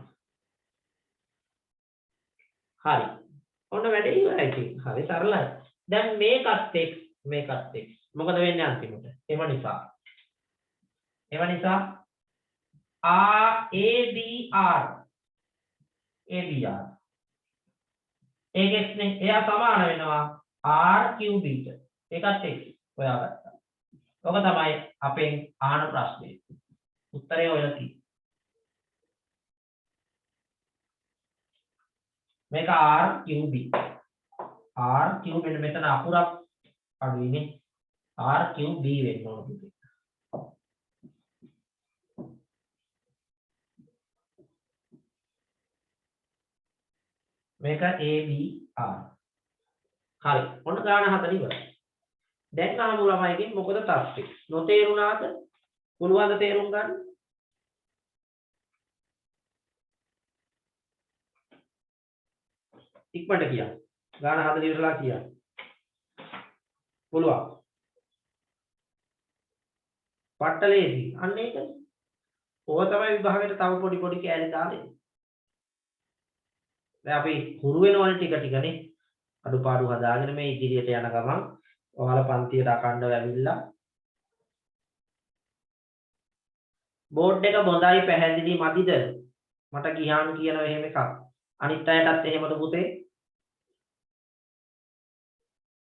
හරි. ඔන්න වැඩේ ඉවරයි ඉතින්. හරි සරලයි. දැන් මේකත් x. මොකද වෙන්නේ අන්තිමට? එම නිසා ABR ඒක x නේ. එයා සමාන වෙනවා RQB ට. ඒකත් x හොයාගත්තා. ඔක තමයි අපෙන් අහන ප්‍රශ්නේ. උත්තරේ ඔය තියෙන්නේ. මේක RQB. RQB මෙතන අකුරක් අඩුයිනේ. RQB වෙන්න ඕන පුතේ. මේක ABR. හරි. ඔන්න ගාන හතර ඉවරයි. දැන් අහමු ළමයිගෙන් මොකද තත්ත්වය? නොතේරුණාද? පුළුවන්ද තේරුම් ගන්න? ඉක්මනට කියන්න. ගාන හතර ඉවරලා කියන්න. පුළුවන්. පට්ටලේසි. අන්න ඒකනේ. ඕක තමයි විභාගයට තව පොඩි කෑලි දාන්නේ. දැන් අපි හුරු වෙනවනේ ටික ටිකනේ. අඩුපාඩු හදාගෙන මේ ඉදිරියට යන ගමන් ඔයාලා පන්තියට අකණ්ඩව ඇවිල්ලා බෝඩ් එක බොඳයි පැහැදිලි මදිද? මට ගියාම කියනවා එහෙම එකක්. අනිත් අයටත් එහෙමද පුතේ?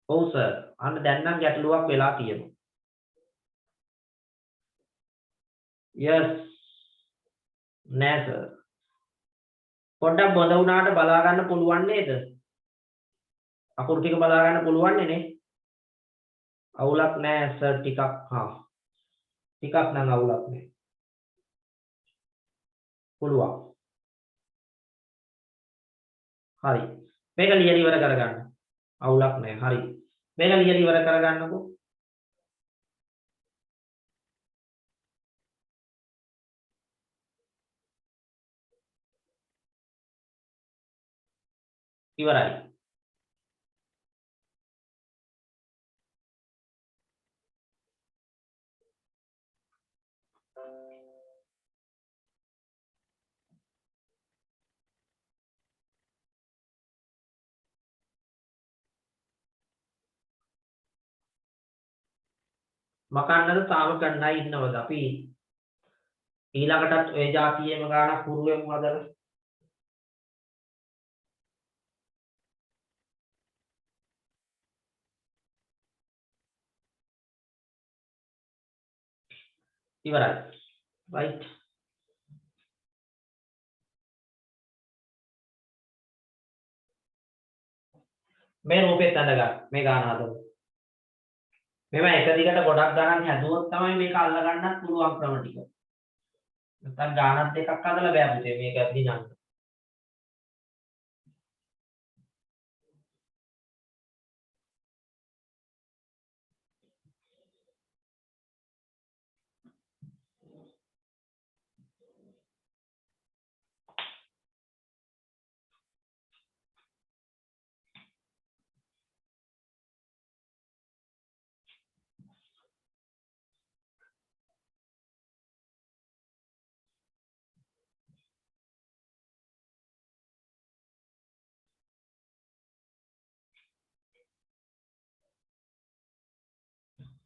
ඔව් සර්. අන්න දැන් නම් ගැටලුවක් වෙලා තියෙනවා. yes නෑ සර් පොඩ්ඩක් බොඳ වුණාට බලා ගන්න පුළුවන් නේද අකුරු ටික බලා ගන්න පුළුවන් නේ අවුලක් නෑ සර් ටිකක් ටිකක් නම් අවුලක් නෑ පුළුවන් හරි මේක ලියලා ඉවර කරගන්න අවුලක් නෑ හරි මේක ලියලා ඉවර කරගන්නකෝ ඉවරයි මකන්නද තාම කන්නයි ඉන්නවද අපි ඊළඟටත් ඔය જાතියෙම ගානක් පුරුවෙමු හදලා ඉවරයි right මේ රූපෙත් අඳ ගන්න මේ ගාන හදමු මෙම එක දිගට ගොඩක් ගණන් හැදුවොත් තමයි මේක අල්ල ගන්නත් පුළුවන් ක්‍රම ටික නැත්නම් ගානක් දෙකක් හදලා බෑ පුතේ මේක දිනන්න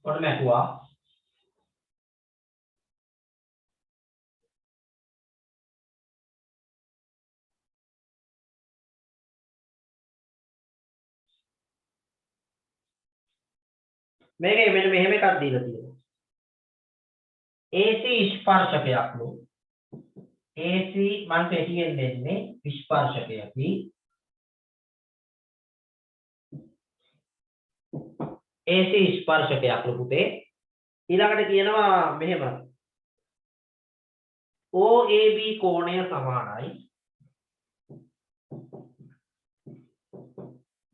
ඔන්න මැකුවා මේකේ මෙන්න මෙහෙම එකක් දීලා තියෙනවා AC ස්පර්ශකයක්ලු AC මම පිටියෙන් දෙන්නේ ස්පර්ශකයකි AC ස්පර්ශකයක්ලු පුතේ ඊළඟට කියනවා මෙහෙම OAB කෝණය සමානයි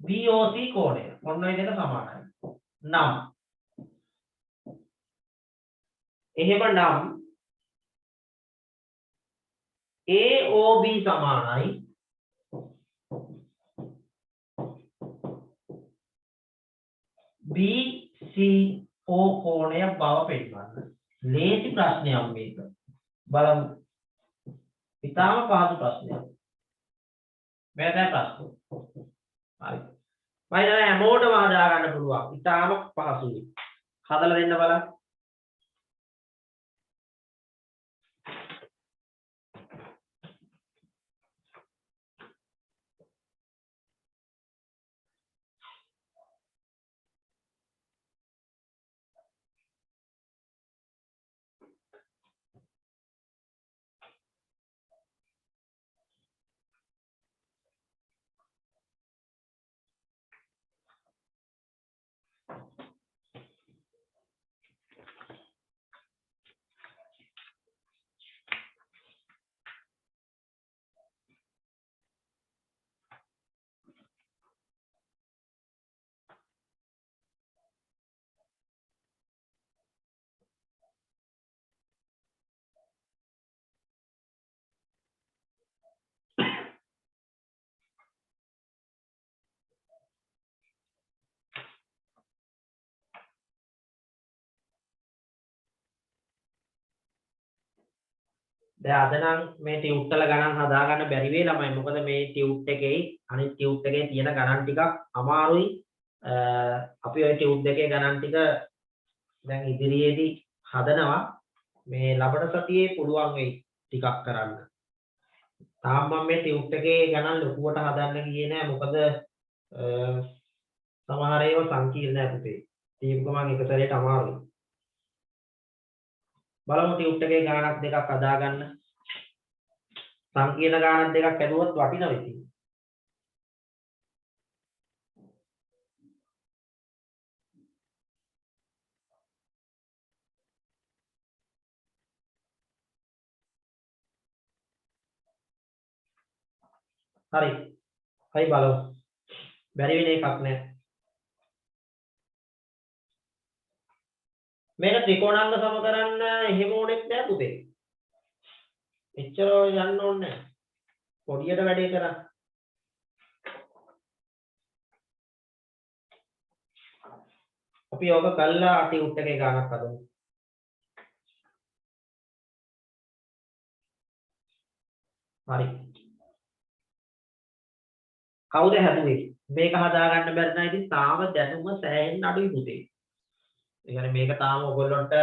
BOC කෝණය මොන ඔය දෙක සමානයි නම් එහෙමනම් AOB සමානයි BCO කෝණය බව පෙන්නන්න. ලේසි ප්‍රශ්නයක් මේක. බලමු. ඉතාම පහසු ප්‍රශ්නයක්. මේ තමයි ප්‍රශ්නේ. හරි. මම දැන් හැමෝටම හදා ගන්න පුළුවන්. ඉතාම පහසුයි. හදලා දෙන්න බලන්න. දැන් අද නම් මේ ටියුට් වල ගණන් හදා ගන්න බැරි වෙයි ළමයි. මොකද මේ ටියුට් එකේ අනිත් ටියුට් එකේ තියෙන ගණන් ටිකක් අමාරුයි. අපි ওই ටියුට් දෙකේ ගණන් ටික දැන් ඉදිරියේදී හදනවා. මේ ලබන සතියේ පුළුවන් වෙයි ටිකක් කරන්න. තාම මම මේ ටියුට් එකේ ගණන් ලොකුවට හදන්න ගියේ නෑ. මොකද සමහර ඒවා සංකීර්ණයි පුතේ. ටියුට් එක මම එක සැරේට අමාරුයි. බලමු ටියුට් එකේ ගාණක් දෙකක් හදා ගන්න. සංකීර්ණ ගාණක් දෙකක් ඇදුවොත් වටිනවා ඉතින්. හරි. හයි බලමු. බැරි වෙන එකක් නෑ. මේක ත්‍රිකෝණාංග සම කරන්න එහෙම ඕනෙත් නෑ පුතේ. එච්චර යන්න ඕනේ නෑ. පොඩියට වැඩේ කරන්න. අපි ඔබ කළා ටියුට් එකේ ගානක් හදමු. හරි. කවුද හැදුවේ? මේක හදා ගන්න බැරි නම් ඉතින් තාම දැනුම සෑහෙන්න අඩුයි පුතේ. ඒ කියන්නේ මේක තාම ඔයගොල්ලන්ට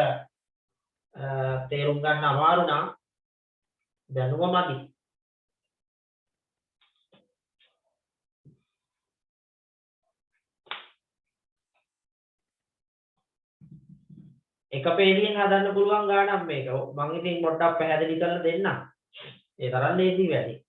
තේරුම් ගන්න අමාරු නම් දැනුම මදි. එක පේලියෙන් හදන්න පුළුවන් ගානක් මේක. මම ඉතින් පොඩ්ඩක් පැහැදිලි කරලා දෙන්නම්. ඒ තරම් ලේසි වැඩි.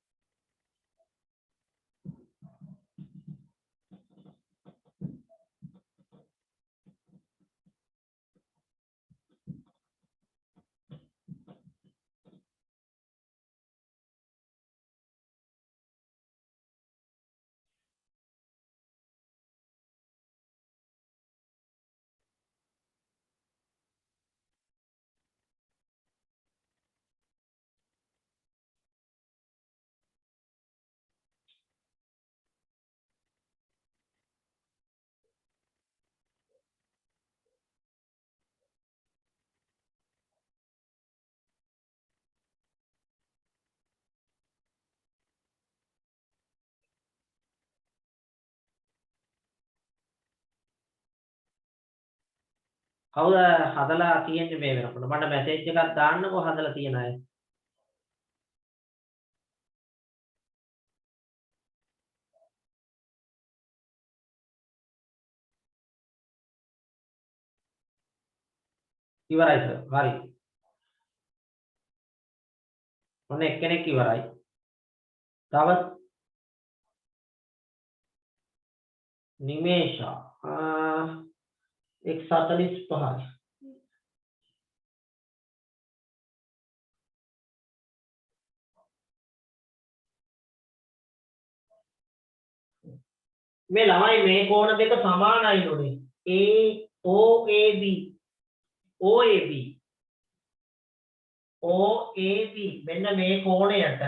කවුද හදලා තියෙන්නේ මේ වෙනකොට? මට මැසේජ් එකක් දාන්නකෝ හදලා තියෙන අය. ඉවරයි සර්. හරි. ඔන්න එක්කෙනෙක් ඉවරයි. තව නිමේෂා x45. මේ ළමයි මේ කෝණ දෙක සමානයි නෝනේ. OAB මෙන්න මේ කෝණයට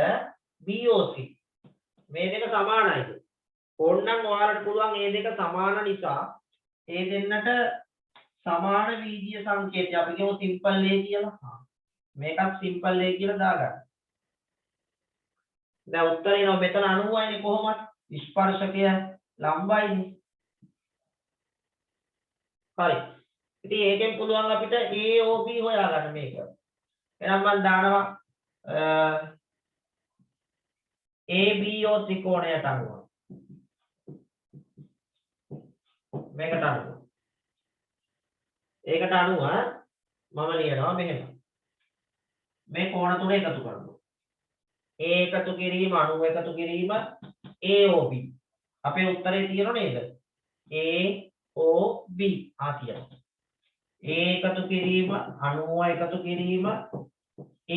BOC මේ දෙක සමානයිද? ඕන්නම් ඔයාලට පුළුවන් මේ දෙක සමාන නිසා ඒ දෙන්නට සමාන වීදිය සංකේතය අපි කියමු සිම්පල් A කියලා. මේකත් සිම්පල් A කියලා දාගන්න. දැන් උත්තරේ නෝ මෙතන 90යිනේ කොහොමද? ස්පර්ශකය ලම්බයිනේ. හරි. ඉතින් ඒකෙන් පුළුවන් අපිට AOB හොයාගන්න මේක. එහෙනම් මම දානවා ABO ත්‍රිකෝණයට අනුව. මේකට අනුව. ඒකට අනුව මම ලියනවා මෙහෙම. මේ කෝණ තුන එකතු කරනවා. A එකතු කිරීම 90 එකතු කිරීම AOB. අපේ උත්තරේ තියෙනව නේද? AOB ආතිය. A එකතු කිරීම 90 එකතු කිරීම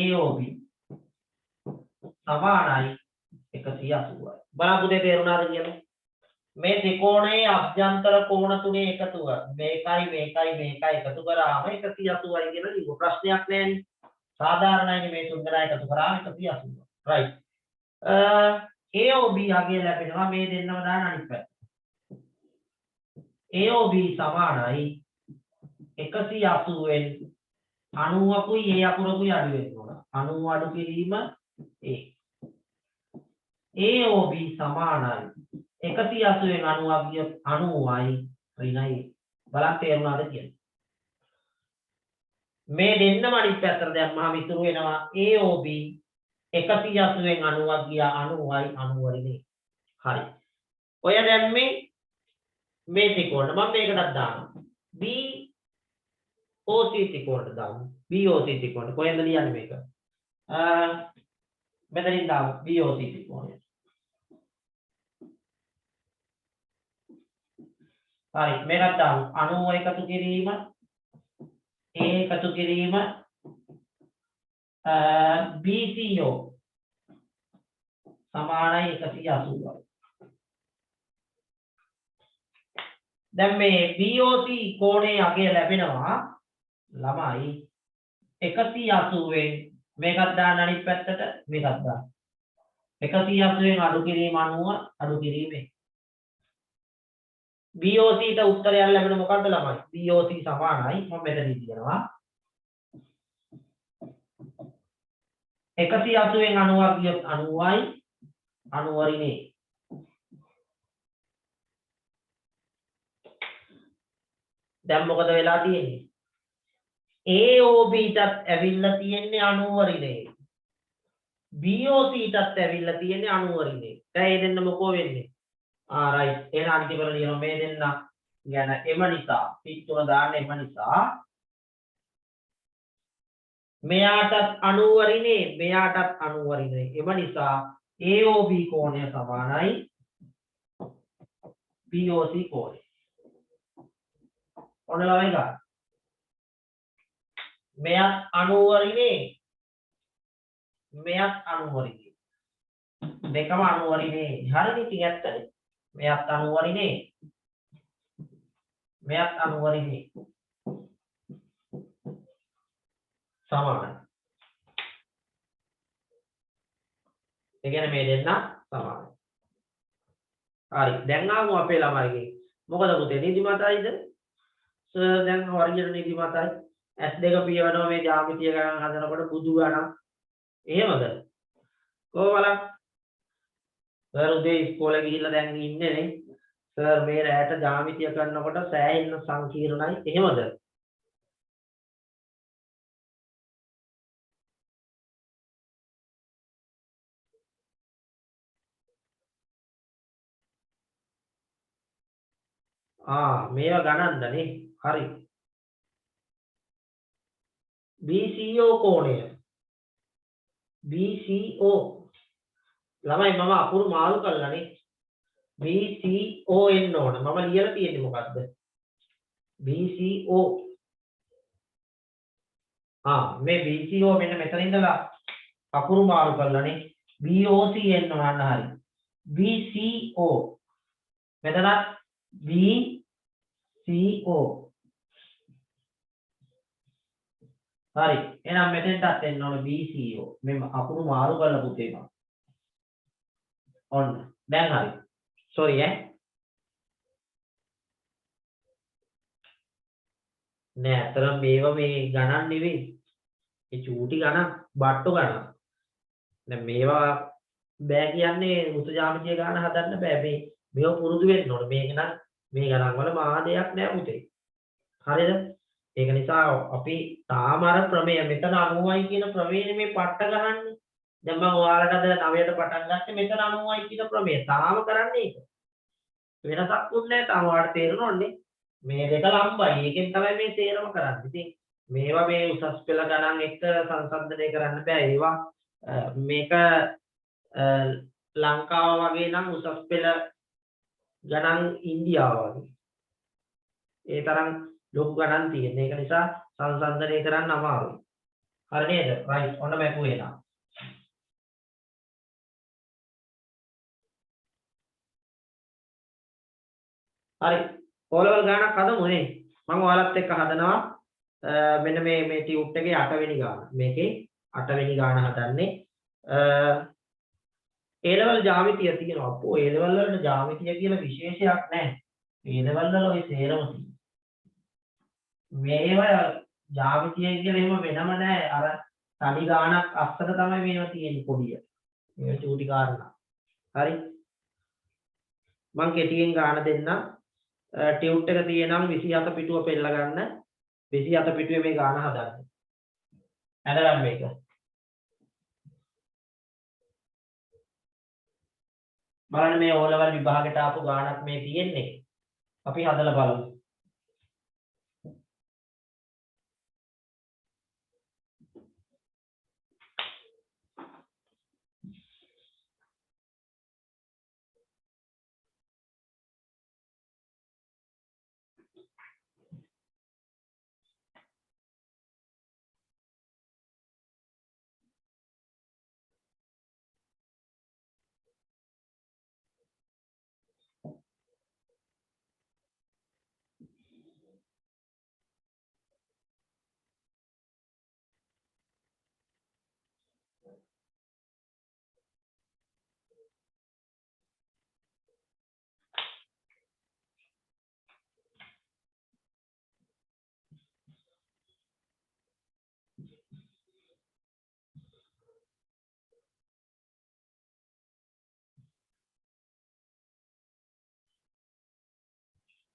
AOB සමානයි 180යි. බලන්න පුතේ තේරුණාද කියලා? මේ ත්‍රිකෝණයේ අභ්‍යන්තර කෝණ තුනේ එකතුව මේකයි එකතු කරාම 180යි කියලා ලියුව. ප්‍රශ්නයක් නෑනේ. සාධාරණයිනේ මේ තුන් දෙනා එකතු කරාම 180. right. AOB අගය ලැබෙනවා මේ දෙන්නම දාන අනිත් පැත්ත. AOB සමානයි 180 වෙන් 90කුයි ඒ අකුරකුයි අඩු වෙන්න ඕන. 90 අඩු කිරීම A. AOB සමානයි 180 වෙන් 90 ගියොත් 90යි ඍණයි. බලන්න තේරුණාද කියන්නේ? මේ දෙන්නම අනිත් පැත්තට දැම්මම ඉතුරු වෙනවා AOB 180 වෙන් 90ක් ගියා 90යි 90 නේ. හරි. ඔය දැම්මේ මේ ත්‍රිකෝණ මම මේකටත් දානවා. BOC ත්‍රිකෝණයට දාමු. BOC ත්‍රිකෝණය. කොහෙන්ද ලියන්නේ මේක? මෙතනින් දාමු BOC ත්‍රිකෝණය. හරි මේකත් දාමු 90 එකතු කිරීම A එකතු කිරීම BCO සමානයි 180යි. දැන් මේ BOC කෝණයේ අගය ලැබෙනවා ළමයි 180න් මේකත් දාන්න අනිත් පැත්තට මේකත් දාන්න 180න් අඩු කිරීම 90 අඩු කිරීමේ BOC ට උත්තරයක් ලැබෙන මොකක්ද ළමයි BOC සමානයි මම මෙතනදී කියනවා 180න් 90ක් ගියොත් 90යි 90 රිනේ දැන් මොකද වෙලා තියෙන්නේ AOB ටත් ඇවිල්ලා තියෙන්නේ 90 රිනේ BOC ටත් ඇවිල්ලා තියෙන්නේ 90 රිනේ දැන් මේ දෙන්න මොකෝ වෙන්නේ right එහෙනම් අනිත් එක ලියනවා මේ දෙන්න ගැන එම නිසා පිටුව දාන්න එම නිසා මෙයාටත් 90 රිනේ මෙයාටත් 90 රිනේ එම නිසා AOB කෝණය සමානයි BOC කෝණය ඔන්න ළමයි ගන්න මෙයත් 90 රිනේ මෙයත් 90 රිනේ දෙකම 90 රිනේ හරිනේ ඉතින් ඇත්තනේ මෙයත් 90 රිනේ මෙයත් 90 රිනේ සමානයි ඒ කියන්නේ මේ දෙන්න සමානයි හරි දැන් ආවම අපේ ළමයිගේ මොකද පුතේ නිදිමතයිද සර් දැන් හරියට නිදිමතයි S2 පියවනවා මේ ජ්‍යාමිතිය ගණන් හදනකොට බුදු ගණන් එහෙමද කොහොම බලන්න සර් උදේ ඉස්කෝලේ ගිහිල්ලා දැන් ඉන්නේ නේ සර් මේ රැයට ජ්‍යාමිතිය කරනකොට සෑහෙන සංකීර්ණයි එහෙමද මේවා ගණන්ද නේ හරි BCO කෝණය BCO ළමයි මම අකුරු මාරු කළා නේ BCO එන්න ඕන මම ලියලා තියෙන්නේ මොකද්ද BCO මේ BCO මෙන්න මෙතන ඉඳලා අකුරු මාරු කළා නේ BOC එන්න ඕන හරි BCO මෙතන BCO හරි එහෙනම් මෙතෙන්ටත් එන්න ඕන BCO මෙන්න අකුරු මාරු කරලා පුතේ මම ඔන්න දැන් හරි sorry නෑ අතරම මේවා මේ ගණන් නෙවෙයි ඒ චූටි ගණන් බට්ටු ගණන් දැන් මේවා බෑ කියන්නේ මුතු ජාමිතිය ගණන් හදන්න බෑ මේව පුරුදු වෙන්න ඕන මේක නම් මේ ගණන් වල මහා දෙයක් නෑ පුතේ හරිද ඒක නිසා අපි තාම අර ප්‍රමේය මෙතන 90යි කියන ප්‍රමේයනේ මේ පට්ට ගහන්නේ දැන් මම ඔයාලට අද 9ට පටන් ගත්තේ මෙතන 90යි කියන ප්‍රමේය තාම කරන්නේ ඒක වෙනසක් උන්නේ නැහැ තාම ඔයාලට තේරෙනවන්නේ මේ දෙක ලම්බයි ඒකෙන් තමයි මේ තේරම කරන්නේ ඉතින් මේවා මේ උසස් පෙළ ගණන් එක්ක සංසන්දනය කරන්න බෑ ඒවා මේක ලංකාව වගේ නම් උසස් පෙළ ගණන් ඉන්දියාව වගේ ඒ තරම් ලොකු ගණන් තියෙන. ඒක නිසා සංසන්දනය කරන්න අමාරුයි. හරි නේද? right. ඔන්න මැපු වෙනවා. හරි. ඕලෙවල් ගානක් හදමු නේ. මම ඔයාලත් එක්ක හදනවා මෙන්න මේ ටියුට් එකේ 8 වෙනි ගාන. මේකේ 8 වෙනි ගාන හදන්නේ A level ජ්‍යාමිතිය තියෙනවා. අපෝ A level වලට ජ්‍යාමිතිය කියලා විශේෂයක් නැහැ. A level වල ඔය සේරම තියෙනවා. මේවා ජ්‍යාමිතිය කියලා එහෙම වෙනම නැහැ. අර තනි ගානක් අස්සට තමයි මේවා තියෙන්නේ පොඩිය. මේ චූටි කාරණා. හරි. මම කෙටියෙන් ගාන දෙන්නම්. ටියුට් එක තියෙනම් 27 පිටුව පෙළ ගන්න. 27 පිටුවේ මේ ගාන හදන්න. ඇදගන්න මේක. බලන්න මේ O level විභාගයට ආපු ගානක් මේ තියෙන්නේ. අපි හදලා බලමු.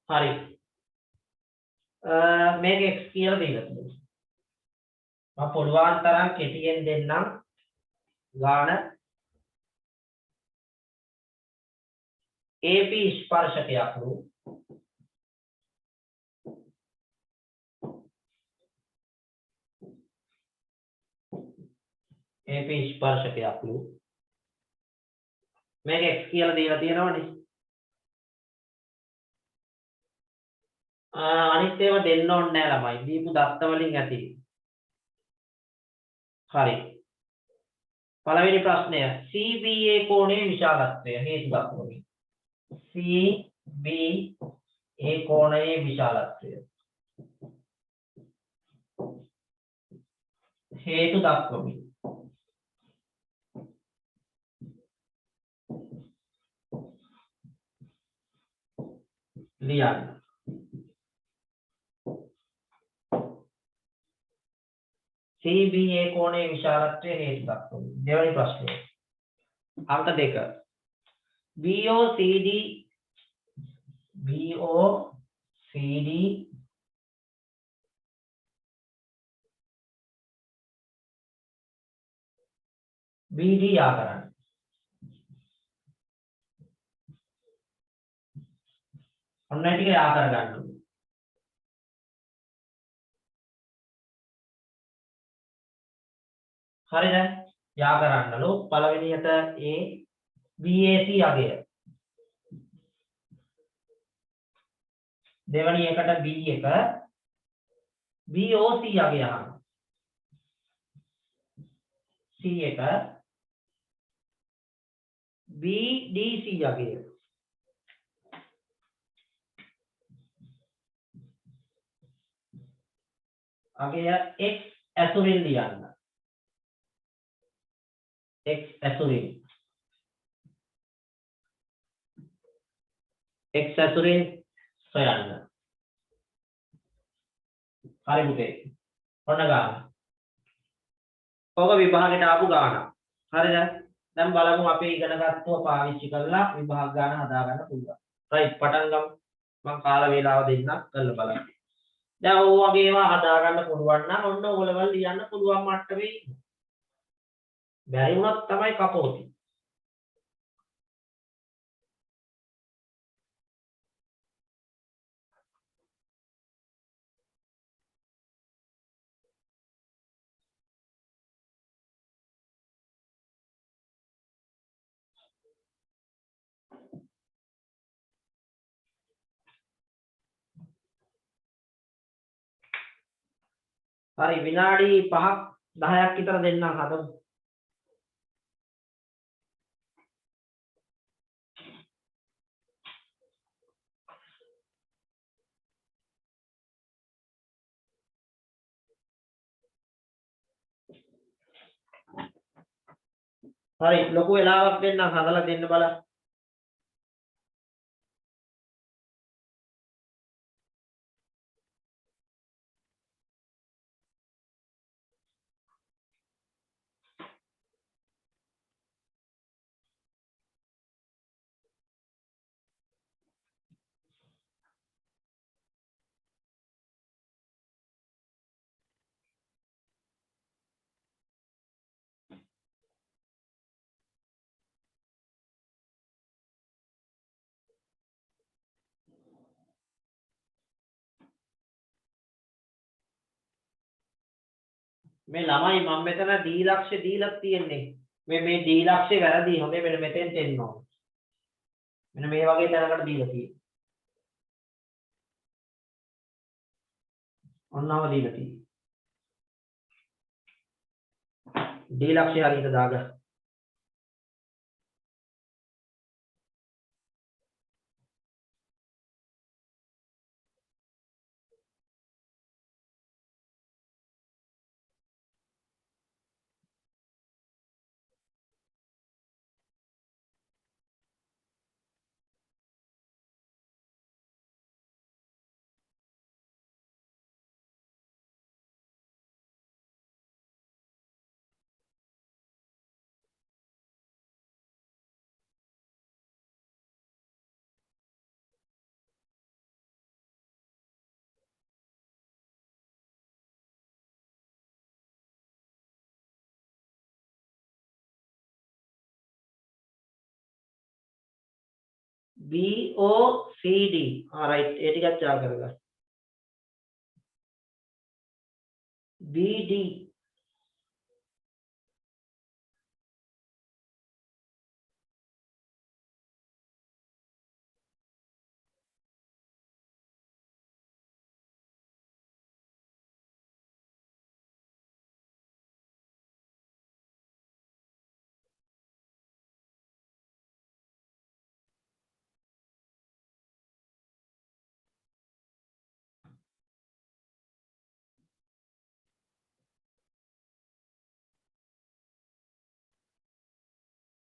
හරි. මේක x කියලා දීලා තියෙනවා. මම පුළුවන් තරම් කෙටියෙන් දෙන්නම් ගාන AP ස්පර්ශකයක් වූ AP ස්පර්ශකයක් වූ මේක x කියලා දීලා තියෙනවනේ. අනිත් ඒවා දෙන්න ඕනේ නැහැ ළමයි. දීපු දත්ත වලින් ඇති. හරි. පළවෙනි ප්‍රශ්නය CBA කෝණයේ විශාලත්වය හේතු දක්වමි. CBA කෝණයේ විශාලත්වය හේතු දක්වමි. ලියන්න. CBA කෝණයේ විශාලත්වය හේතු දක්වමි. දෙවෙනි ප්‍රශ්නය. අංක 2. BOCD BD යා කරන්න. ඔන්න ටික යා කරගන්න ඕනේ. හරිද? යා කරන්නලු පළවෙනියට A BAC අගය. දෙවෙනි එකට B1 BOC අගය අහන්න. C1 BDC අගය. අගය X ඇසුරින් ලියන්න. X ඇසුරින්. X ඇසුරින් සොයන්න. හරි පුතේ. ඔන්න ගන්න. ඕක විභාගයට ආපු ගාන. හරිද? දැන් බලමු අපි ඉගෙනගත්තුව පාවිච්චි කරලා විභාග ගාන හදාගන්න පුළුවන්. රයිට් පටන් ගමු. මම කාල වේලාව දෙන්නම් කරලා බලන්න. දැන් ඔය වගේ ඒවා හදාගන්න පුළුවන් නම් ඔන්න ඕලෙවල් ලියන්න පුළුවන් මට්ටමේ ඉන්න. බැරි වුණත් තමයි කපෝටි. හරි විනාඩි 5ක් 10ක් විතර දෙන්නම් හදමු. හරි ලොකු වෙලාවක් දෙන්නම් හදලා දෙන්න බලන්න. මේ ළමයි මම මෙතන D ලක්ෂ්‍ය දීලා තියෙන්නේ. මේ D ලක්ෂ්‍ය වැරදි. හොඳේ මෙන්න මෙතෙන්ට එන්න ඕන. මෙන්න මේ වගේ තැනකට දීලා තියෙන්නේ. ඔන්නව දීලා තියෙන්නේ. D ලක්ෂ්‍ය හරියට දාගන්න. BOCD राइट ये टिकट क्या करेगा BD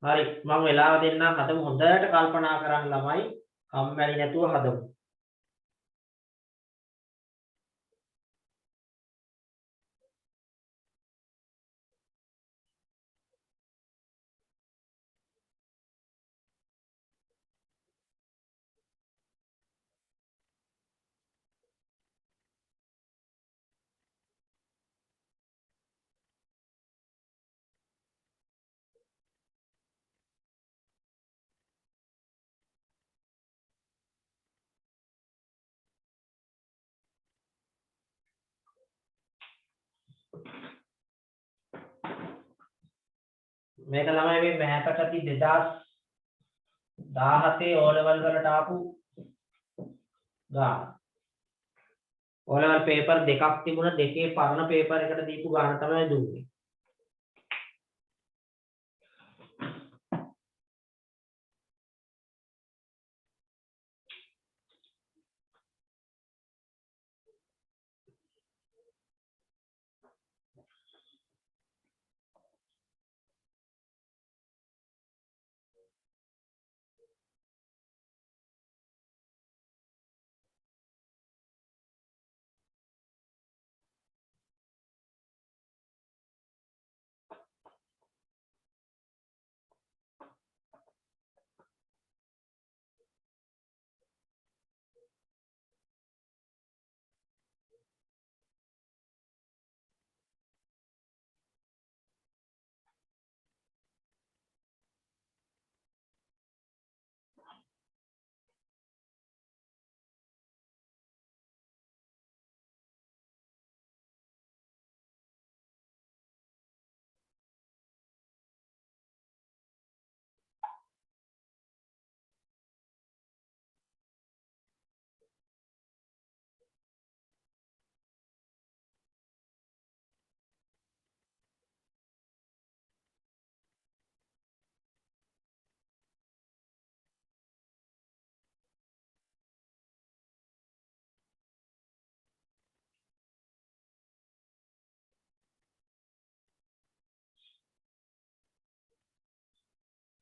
හරි මම වෙලාව දෙන්නම් හදමු හොඳට කල්පනා කරන්න ළමයි කම්මැලි නැතුව හදමු මේක ළමයි මේ මෑතකදී 2017 O level වලට ආපු ගාන O level පේපර් දෙකක් තිබුණා දෙකේ පරණ පේපර් එකට දීපු ගාන තමයි දුන්නේ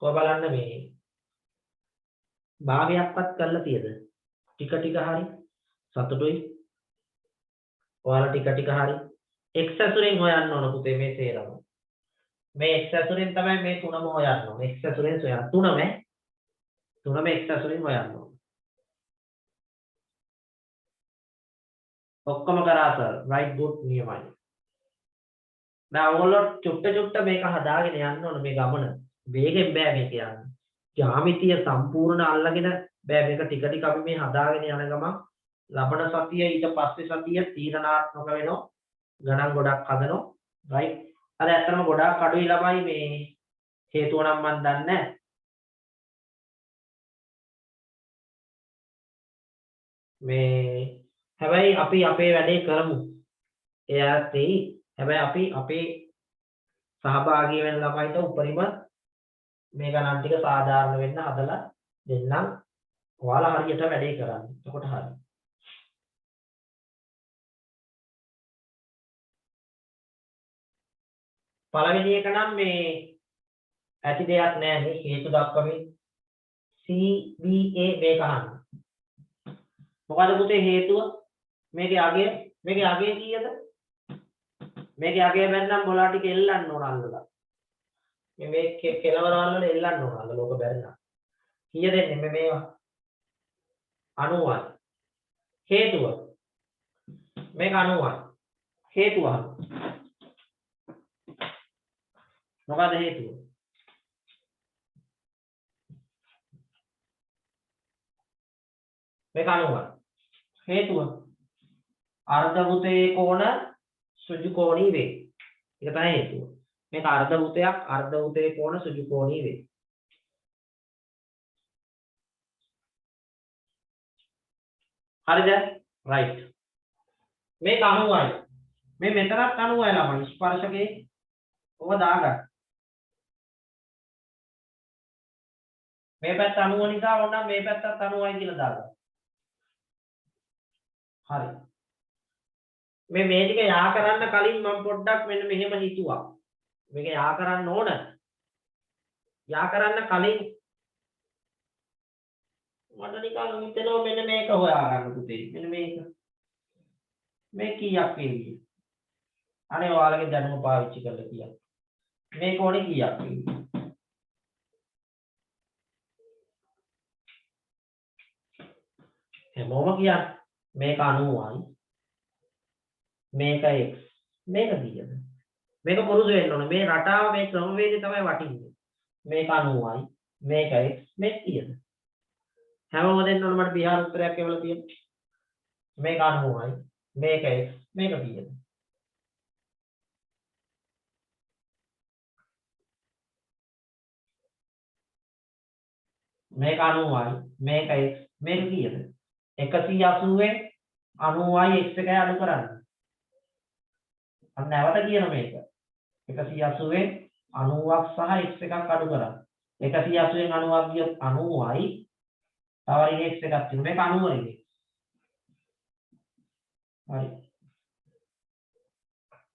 කොහොම බලන්න මේ භාගයක්වත් කරලා තියද ටික ටික හරි සතුටුයි ඔයාලා ටික ටික හරි x ඇසුරෙන් හොයන්න ඕන පුතේ මේ තේරම මේ x ඇසුරෙන් තමයි මේ තුනම හොයන්න ඕන x ඇසුරෙන් හොයන්න තුනම x ඇසුරෙන් හොයන්න ඕන ඔක්කොම කරා සර් රයිට් ගුඩ් නියමයි දැන් ඔයගොල්ලෝ චුට්ට මේක හදාගෙන යන්න ඕන මේ ගමන වේගෙන් බෑ මේක යන්න ජ්‍යාමිතිය සම්පූර්ණ අල්ලගෙන බෑ මේක ටික ටික අපි මේ හදාගෙන යන ගමන් ලබන සතිය ඊට පස්සේ සතිය තීරණාත්මක වෙනවා ගණන් ගොඩක් හදනවා රයිට් අර ඇත්තටම ගොඩාක් අඩුයි ළමයි මේ හේතුව නම් මම දන්නේ නැහැ මේ හැබැයි අපි අපේ වැඩේ කරමු එයාත් එයි හැබැයි අපි අපේ සහභාගී වෙන ළමයිට උපරිම මේ ගණන් ටික සාධාරණ වෙන්න හදලා දෙන්නම් ඔයාලා හරියට වැඩේ කරන්න එතකොට හරි පළවෙනි එක නම් මේ ඇති දෙයක් නෑ මේ හේතු දක්වමින් CBA මේක අහන්න මොකද පුතේ හේතුව මේකේ අගය කීයද මේකේ අගය බැන්නම් මොලා ටික එල්ලන්න ඕන අල්ලලා මේ කෙලවරවල් වල එල්ලන්න ඕන අල්ලලා ලෝක බැරිනම් කීය දෙන්නේ මේවා 90යි හේතුව මේක 90යි හේතුව මොකද හේතුව මේක 90යි. හේතුව අර්ධ වෘතයේ කෝණ සුජු කෝණී වේ. ඒක තමයි හේතුව. මේක අර්ධ වෘතයක් අර්ධ වෘතයේ කෝණ සුජු කෝණී වේ. හරිද? right. මේක 90යි. මේ මෙතනත් 90යි ළමයි ස්පර්ශකේ ඔබ දාගන්න. මේ පැත්ත 90 නිසා ඕනනම් මේ පැත්තත් 90යි කියලා දාගන්න. හරි. මේ ටික යා කරන්න කලින් මම පොඩ්ඩක් මෙන්න මෙහෙම හිතුවා. මේක යා කරන්න ඕන. යා කරන්න කලින් මට නිකන් හිතෙනවා මෙන්න මේක හොයාගන්න පුතේ. මෙන්න මේක. මේ කීයක් වේවි? අනේ ඔයාලගේ දැනුම පාවිච්චි කරලා කියන්න. මේ කෝණේ කීයක් වේවි? හැමෝම කියන්න. මේක 90යි. මේක x. මේක කීයද? මේක පුරුදු වෙන්න ඕන. මේ රටාව මේ ක්‍රමවේදය තමයි වටින්නේ. මේක 90යි. මේක x. මේක කීයද? හැමෝම දෙන්න ඕන මට බිහාර උත්තරයක් එවලා තියෙන්න. මේක 90යි. මේක x. මේක කීයද? මේක 90යි. මේක x. මේක කීයද? 180ෙන් 90යි x එකයි අඩු කරන්න. අන්න නැවත කියන මේක. 180ෙන් 90ක් සහ x එකක් අඩු කරන්න. 180ෙන් 90ක් ගියොත් 90යි. තව x එකක් තියෙනවා. මේක 90 නේ. හරි.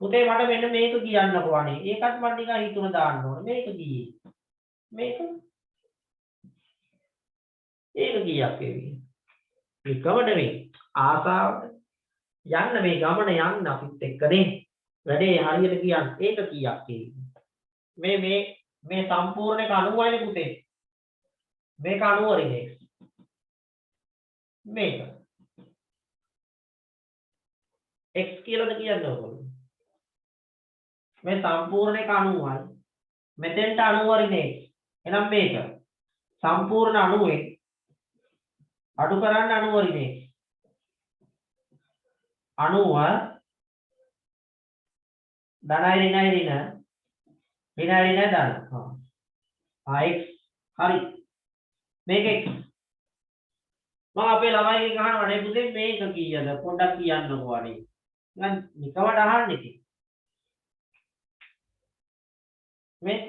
පුතේ මට මෙන්න මේක කියන්නකෝ අනේ. ඒකත් මම නිකන් හිතුන දාන්න ඕන. මේක කීයේ? මේක ඒක කීයක් වේවි? එකම නෙමෙයි. ආසාවට යන්න මේ ගමන යන්න අපිත් එක්කනේ. වැඩේ හරියට කියන්න. ඒක කීයක් වේවි? මේ සම්පූර්ණ එක 90යිනේ පුතේ. මේක 90 රිනේ. මේක x කියලාද කියන්නේ ඔයගොල්ලෝ? මේ සම්පූර්ණ එක 90යි. මෙතෙන්ට 90 රිනේ. එහෙනම් මේක සම්පූර්ණ 90ෙන් අඩු කරන්න 90 රිනේ. 90 ධනයි ඍණයි ඍණ ඍණයි ඍණ ධන. x හරි. මේක x. මම අපේ ළමයිගෙන් අහනවා නේ පුතේ මේක කීයද? පොඩ්ඩක් කියන්නකෝ අනේ. නිකන් නිකවට අහන්න ඉතින්. මේක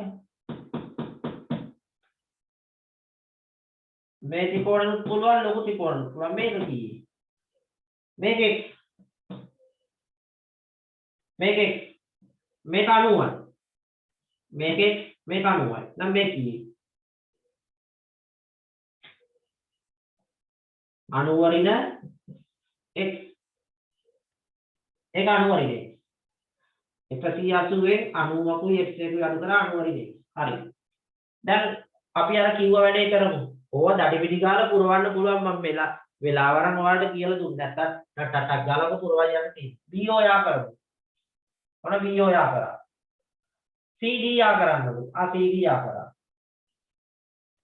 මේ ත්‍රිකෝණෙත් පුළුවන් ලොකු ත්‍රිකෝණෙත් පුළුවන්. මේක කීයේ? මේක x. මේක x. මේක 90යි. මේක x. මේක 90යි. නම් මේ කීයේ? 90 රින x. ඒක 90 රිනේ. 180ෙන් 90කුයි x එකකුයි අඩු කරා 90 රිනේ. හරි. දැන් අපි අර කිව්ව වැඩේ කරමු. ඕවා දඩි පිටි ගාලා පුරවන්න පුළුවන් මම වෙලාවරන් ඔයාලට කියලා දුන්නා. නැත්තම් ටටක් ගාලා පුරවයි යන්න තියෙනවා. b ඔයා කරමු. ඔන්න b ඔයා කරා. cd යා කරන්නලු. ආ cd යා කරා.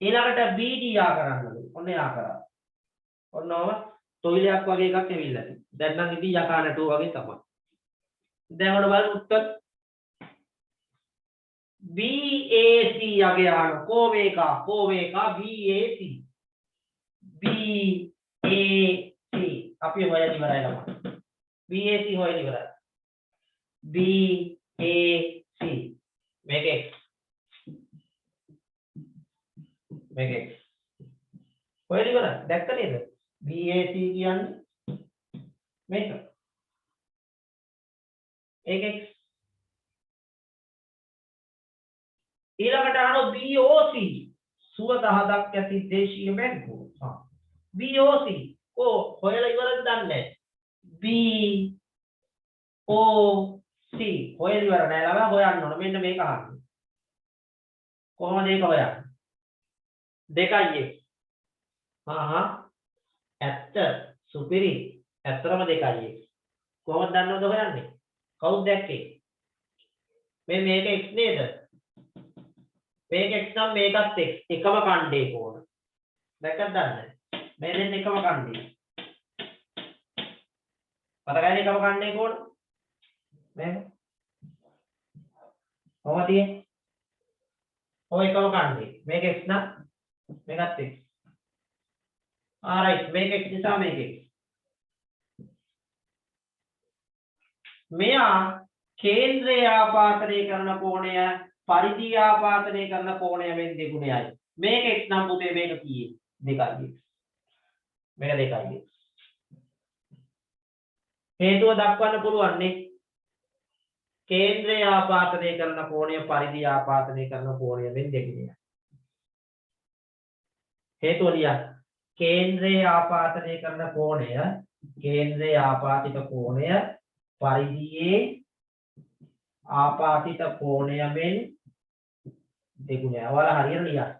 ඊළඟට bd යා කරන්නලු. ඔන්න යා කරා. ඔන්නෝම තොইলයක් වගේ එකක් ඇවිල්ලා තියෙනවා. දැන් නම් ඉතින් යකා නැටුව වගේ තමයි. දැන් ඔන්න බලන්න උත්තර BAC යගේ අහන කෝවේක BAC අපි හොයලා ඉවරයි ළමයි. BAC හොයලා ඉවරයි. BAC මේක x. මේක x. හොයලා ඉවරයි. දැක්ක නේද? BAC කියන්නේ මේක. ඒක x. ඊළඟට අහනවා BOC සුවදහදක් ඇති දේශීය බැංකුව. BOC කො හොයලා ඉවරද දන්නේ? BOC හොයලා ඉවර නෑ ළමයා හොයන්න ඕන. මෙන්න මේක අහන්න. කොහොමද ඒක හොයන්නේ? 2යි x. ඇත්ත සුපිරි. ඇත්තම 2යි x. කොහොමද දන්නවද හොයන්නේ? කවුද දැක්කේ? මේක x නේද? මේක x නම් මේකත් x. එකම කණ්ඩේ කෝණ. දැක්කද දන්නේ? මේ දෙන්න එකම කණ්ඩේ. මතකයි එකම කණ්ඩේ කෝණ. මේක. කොහොමද තියෙන්නේ? ඔය එකම කණ්ඩේ. මේක x නම් මේකත් x. alright මේක x නිසා මේක x. මෙයා කේන්ද්‍රය ආපාතනය කරන කෝණය පරිධි ආපාතනය කරන කෝණය වෙන දෙගුණයයි. මේක x නම් පුතේ මේක කීයේ? 2යි x. මේක 2යි x. හේතුව දක්වන්න පුළුවන් නේ. කේන්ද්‍රය ආපාතනය කරන කෝණය පරිධි ආපාතනය කරන කෝණය වෙන දෙගුණයයි. හේතුව ලියන්න. කේන්ද්‍රය ආපාතනය කරන කෝණය කේන්ද්‍රය ආපාතිත කෝණය පරිධියේ ආපාතිත කෝණයෙන් දෙගුණය. ඔයාලා හරියට ලියන්න.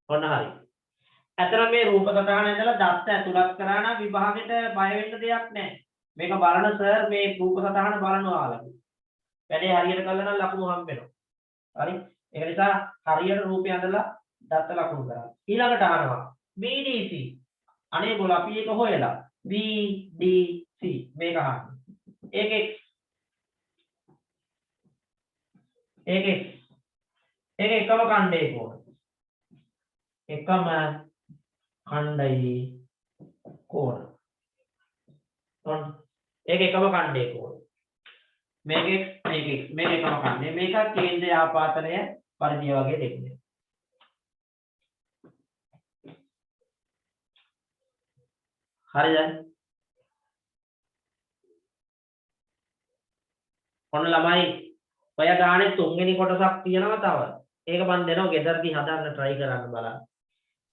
ඔන්න හරි. අතන මේ රූප සටහන ඉඳලා දත්ත ඇතුළත් කරා නම් විභාගෙට බය වෙන්න දෙයක් නැහැ. මේක බලන සර් මේ රූප සටහන බලනවා ඔයාලා. වැඩේ හරියට කළා නම් ලකුණු හම්බ වෙනවා. හරි? ඒක නිසා හරියට රූපය ඇඳලා දත්ත ලකුණු කරා. ඊළඟට අහනවා BDC. අනේ බෝල අපි ඒක හොයලා BDC මේක අහන්න. ඒක ඒක එකම කණ්ඩේ කෝණ. එකම කණ්ඩයි කෝණ. ඔන්න ඒක එකම කණ්ඩේ කෝණ. මේක මේක එකම කණ්ඩේ. මේක කේන්ද්‍රය ආපාතනය පරිධිය වගේ දෙන්නේ. හරිද? ඔන්න ළමයි ඔය ගානේ තුන්වෙනි කොටසක් තියෙනවා තව. ඒක මම දෙනවා ගෙදරදී හදන්න try කරන්න බලන්න.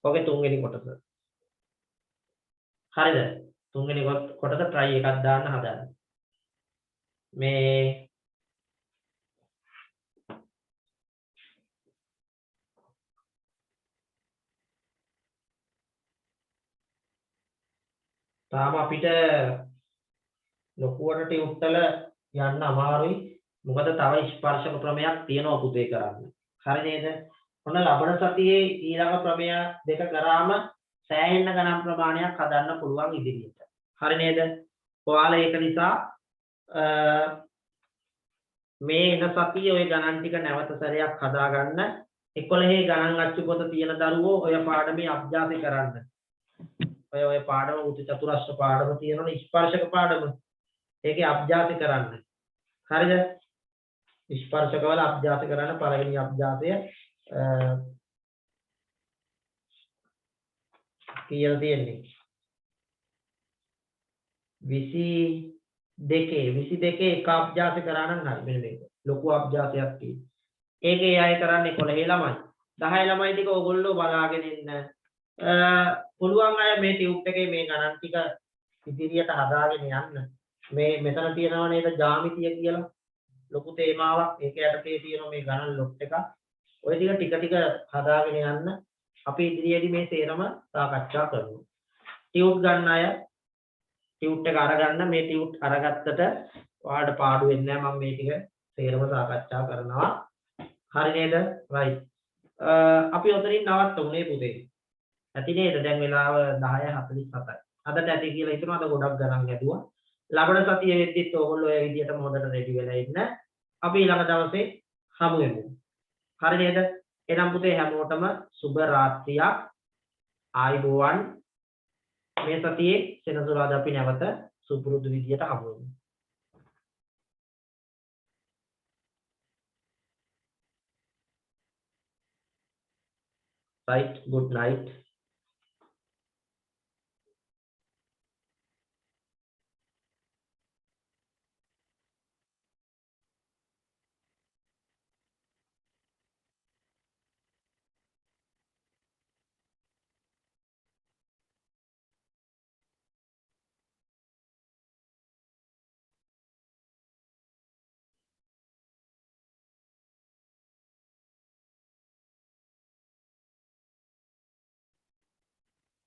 ඔගේ තුන්වෙනි කොටස. හරිද? තුන්වෙනි කොටස try එකක් දාන්න හදන්න. මේ තාම අපිට ලොකුවට ටියුට් වල යන්න අමාරුයි. මොකද තව ස්පර්ශක ප්‍රමේයක් තියෙනවා පුතේ කරන්න. හරි නේද? ඔන්න ලබන සතියේ ඊළඟ ප්‍රමේය දෙක කරාම සෑහෙන්න ගණන් ප්‍රමාණයක් හදන්න පුළුවන් ඉදිරියට. හරි නේද? ඔයාලා ඒක නිසා මේ එන සතියේ ওই ගණන් ටික නැවත සැරයක් හදාගන්න. 11 ගණන් අච්චු පොත තියෙන දරුවෝ ඔය පාඩමේ අභ්‍යාසය කරන්න. ඔය පාඩම උතු චතුරස්‍ර පාඩම තියෙනවනේ ස්පර්ශක පාඩම. ඒකේ අභ්‍යාසය කරන්න. හරිද? ස්පර්ශක වල අභ්‍යාස කරන්න පළවෙනි අභ්‍යාසය කියලා තියෙන්නේ 22 එක අභ්‍යාස කරා නම් හරි. මෙන්න මේක ලොකු අභ්‍යාසයක් තියෙනවා. ඒකේ අය කරන්නේ 11 ළමයි. 10 ළමයි ටික ඕගොල්ලෝ බලාගෙන ඉන්න. පුළුවන් අය මේ ටියුට් එකේ මේ ගණන් ටික ඉදිරියට හදාගෙන යන්න. මේ මෙතන තියෙනවා නේද ජ්‍යාමිතිය කියලා ලොකු තේමාවක්. ඒක යටතේ තියෙන මේ ගණන් ලොට් එක. ඔය ටික හදාගෙන යන්න. අපි ඉදිරියේදී මේ තේරම සාකච්ඡා කරමු. ටියුට් ගන්න අය ටියුට් එක අරගන්න. මේ ටියුට් අරගත්තට ඔයාලට පාඩු වෙන්නේ නැහැ. මම මේ ටික තේරම සාකච්ඡා කරනවා. හරි නේද? right. අපි ඔතනින් නවත්තමුනේ පුතේ. ඇති නේද? දැන් වෙලාව 10:47යි. අදට ඇති කියලා හිතනවා. අද ගොඩක් ගණන් ඇදුවා. ලබන සතියේ වෙද්දිත් ඕගොල්ලෝ ඔය විදිහටම හොඳට රෙඩි වෙලා ඉන්න. අපි ඊළඟ දවසේ හමු වෙමු. හරි නේද? එහෙනම් පුතේ හැමෝටම සුබ රාත්‍රියක්. ආයුබෝවන්. මේ සතියේ සෙනසුරාදා අපි නැවත සුපුරුදු විදියට හමු වෙමු. right, good night.